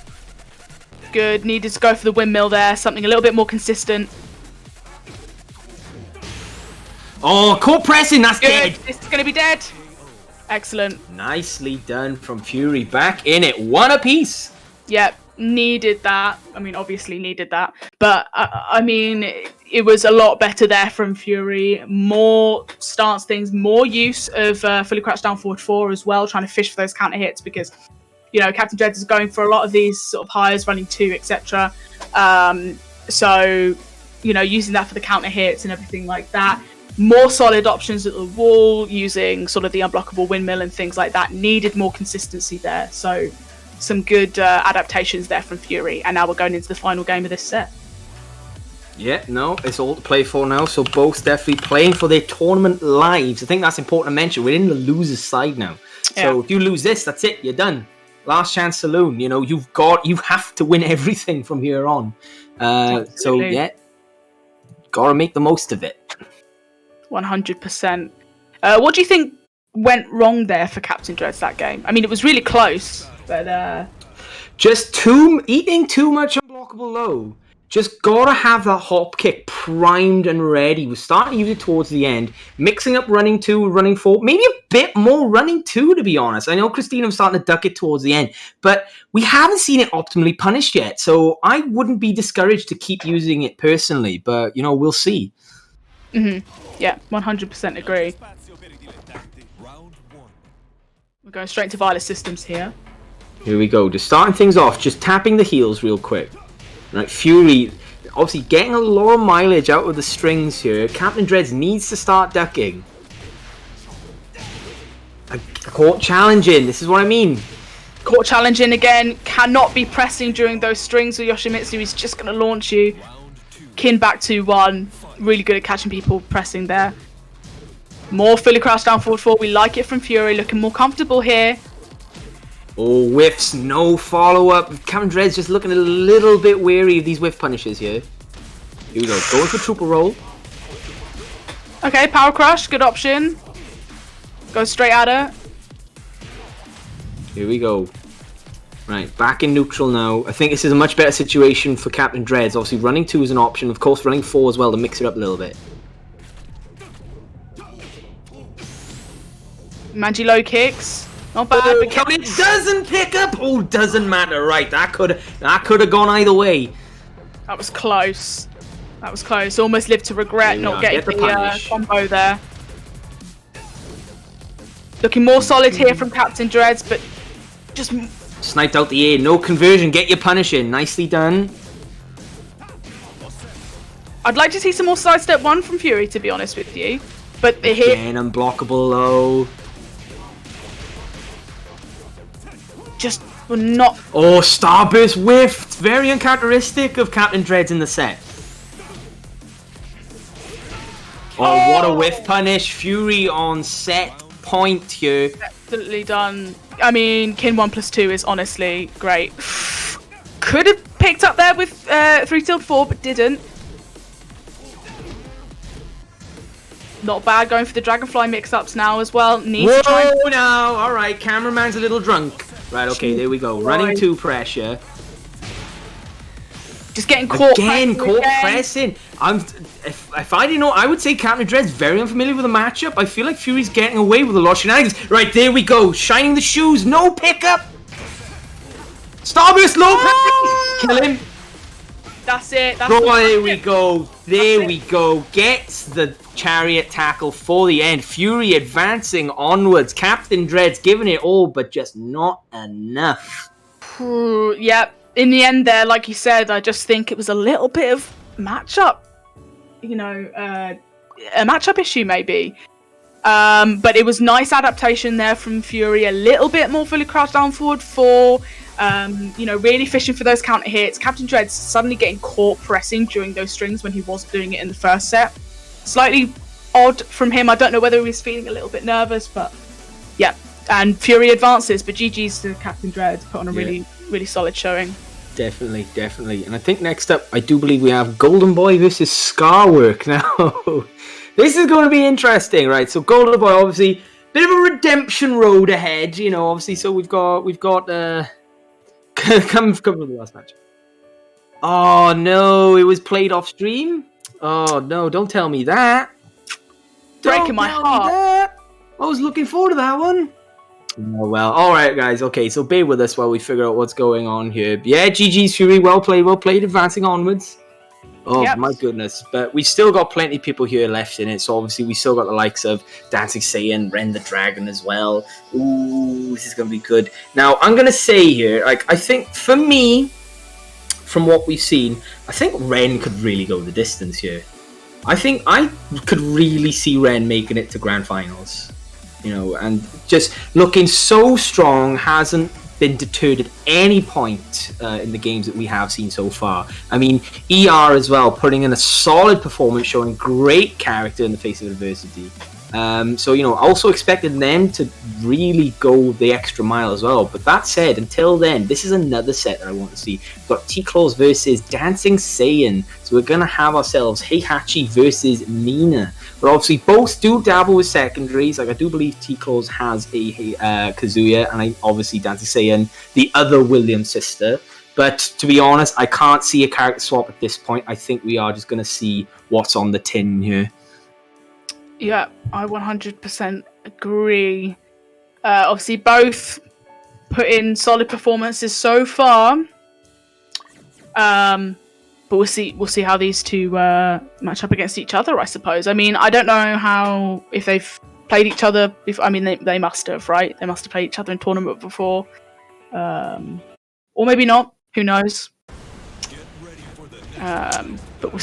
Good. Needed to go for the windmill there. Something a little bit more consistent. Oh, caught pressing. That's good. Dead. This is going to be dead. Excellent. Nicely done from Fury. Back in it. 1 apiece. Yep. Needed that. I mean, obviously needed that. But, I mean, it was a lot better there from Fury. More stance things. More use of fully crouched down forward 4 as well. Trying to fish for those counter hits because... You know, Captain Dreads is going for a lot of these sort of hires, running 2, etc. So, you know, using that for the counter hits and everything like that. More solid options at the wall, using sort of the unblockable windmill and things like that. Needed more consistency there. So, some good adaptations there from Fury. And now we're going into the final game of this set. Yeah, no, it's all to play for now. So both definitely playing for their tournament lives. I think that's important to mention. We're in the loser's side now. Yeah. So if you lose this, that's it. You're done. Last chance saloon. You know, you have to win everything from here on. So yeah, gotta make the most of it. 100%. What do you think went wrong there for Captain Dreads that game? I mean, it was really close, but just eating too much unblockable low. Just gotta have that hop kick primed and ready. We're starting to use it towards the end. Mixing up running 2 with running 4. Maybe a bit more running 2, to be honest. I know Christina was starting to duck it towards the end. But we haven't seen it optimally punished yet. So I wouldn't be discouraged to keep using it personally. But, you know, we'll see. Mm-hmm. Yeah, 100% agree. We're going straight to Violet Systems here. Here we go. Just starting things off. Just tapping the heels real quick. Right, Fury, obviously getting a lot of mileage out of the strings here. Captain Dreads needs to start ducking. Caught challenging, this is what I mean. Caught challenging again, cannot be pressing during those strings with Yoshimitsu, he's just going to launch you. Kin back 2-1, really good at catching people pressing there. More fully crouched down forward 4, we like it from Fury, looking more comfortable here. Oh, whiffs, no follow-up. Captain Dreads just looking a little bit wary of these whiff punishes here. Here we go, going for triple roll. Okay, Power Crush, good option. Go straight at her. Here we go. Right, back in neutral now. I think this is a much better situation for Captain Dreads. Obviously, running 2 is an option. Of course, running 4 as well to mix it up a little bit. Manji low kicks. Not bad. Oh, but it doesn't pick up. Oh, doesn't matter. Right, that could have gone either way. That was close. That was close. Almost lived to regret not getting the combo there. Looking more solid here from Captain Dreads, but just sniped out the air. No conversion. Get your punish in. Nicely done. I'd like to see some more sidestep 1 from Fury, to be honest with you. But the hit... Again, unblockable though. Just not... Oh, Starburst whiffed! Very uncharacteristic of Captain Dreads in the set. Oh, what a whiff punish. Fury on set point here. Absolutely done. I mean, Kin 1+2 is honestly great. Could have picked up there with 3-4, but didn't. Not bad going for the Dragonfly mix-ups now as well. Needs to try Whoa, now! Alright, cameraman's a little drunk. Right, okay, there we go. Running 2 pressure. Just getting caught. Again, caught pressing. If I didn't know, I would say Captain Dread's very unfamiliar with the matchup. I feel like Fury's getting away with a lot of shenanigans. Right, there we go. Shining the shoes. No pickup. Starburst low Kill him. That's it. There we go. There we go. Gets the chariot tackle for the end. Fury advancing onwards. Captain Dread's giving it all, but just not enough. Yep. In the end there, like you said, I just think it was a little bit of matchup. You know, a matchup issue maybe. But it was nice adaptation there from Fury. A little bit more fully crouched down forward 4. You know, really fishing for those counter hits. Captain Dread's suddenly getting caught pressing during those strings when he wasn't doing it in the first set. Slightly odd from him. I don't know whether he was feeling a little bit nervous, but yeah. And Fury advances, but GG's to Captain Dread. Put on a really solid showing. Definitely, definitely. And I think next up, I do believe we have Golden Boy versus Scarwork now. This is going to be interesting, right? So Golden Boy, obviously, bit of a redemption road ahead, you know, obviously. So we've got come to the last match. Oh no, it was played off stream. Oh no, don't tell me that. Breaking my heart. I was looking forward to that one. Oh well, alright guys, okay, so bear with us while we figure out what's going on here. Yeah, GG's Fury, well played, advancing onwards. Oh yep. My goodness, but we've still got plenty of people here left in it, so obviously we still got the likes of Dancing Saiyan, Ren the Dragon as well. Ooh, this is going to be good. Now, I'm going to say here, like, I think for me, from what we've seen, I think Ren could really go the distance here. I think I could really see Ren making it to Grand Finals. You know, and just looking so strong, hasn't been deterred at any point in the games that we have seen so far. I mean, ER as well, putting in a solid performance, showing great character in the face of adversity. So, you know, also expected them to really go the extra mile as well. But that said, until then, this is another set that I want to see. We've got T-Claws versus Dancing Saiyan. So we're going to have ourselves Heihachi versus Nina. But obviously, both do dabble with secondaries. Like, I do believe T-Claws has a Kazuya, and obviously Dancing Saiyan, the other Williams sister. But to be honest, I can't see a character swap at this point. I think we are just going to see what's on the tin here. Yeah, I 100% agree. Obviously, both put in solid performances so far. But we'll see how these two match up against each other, I suppose. I mean, I don't know if they've played each other. They must have, right? They must have played each other in tournament before. Or maybe not. Who knows? But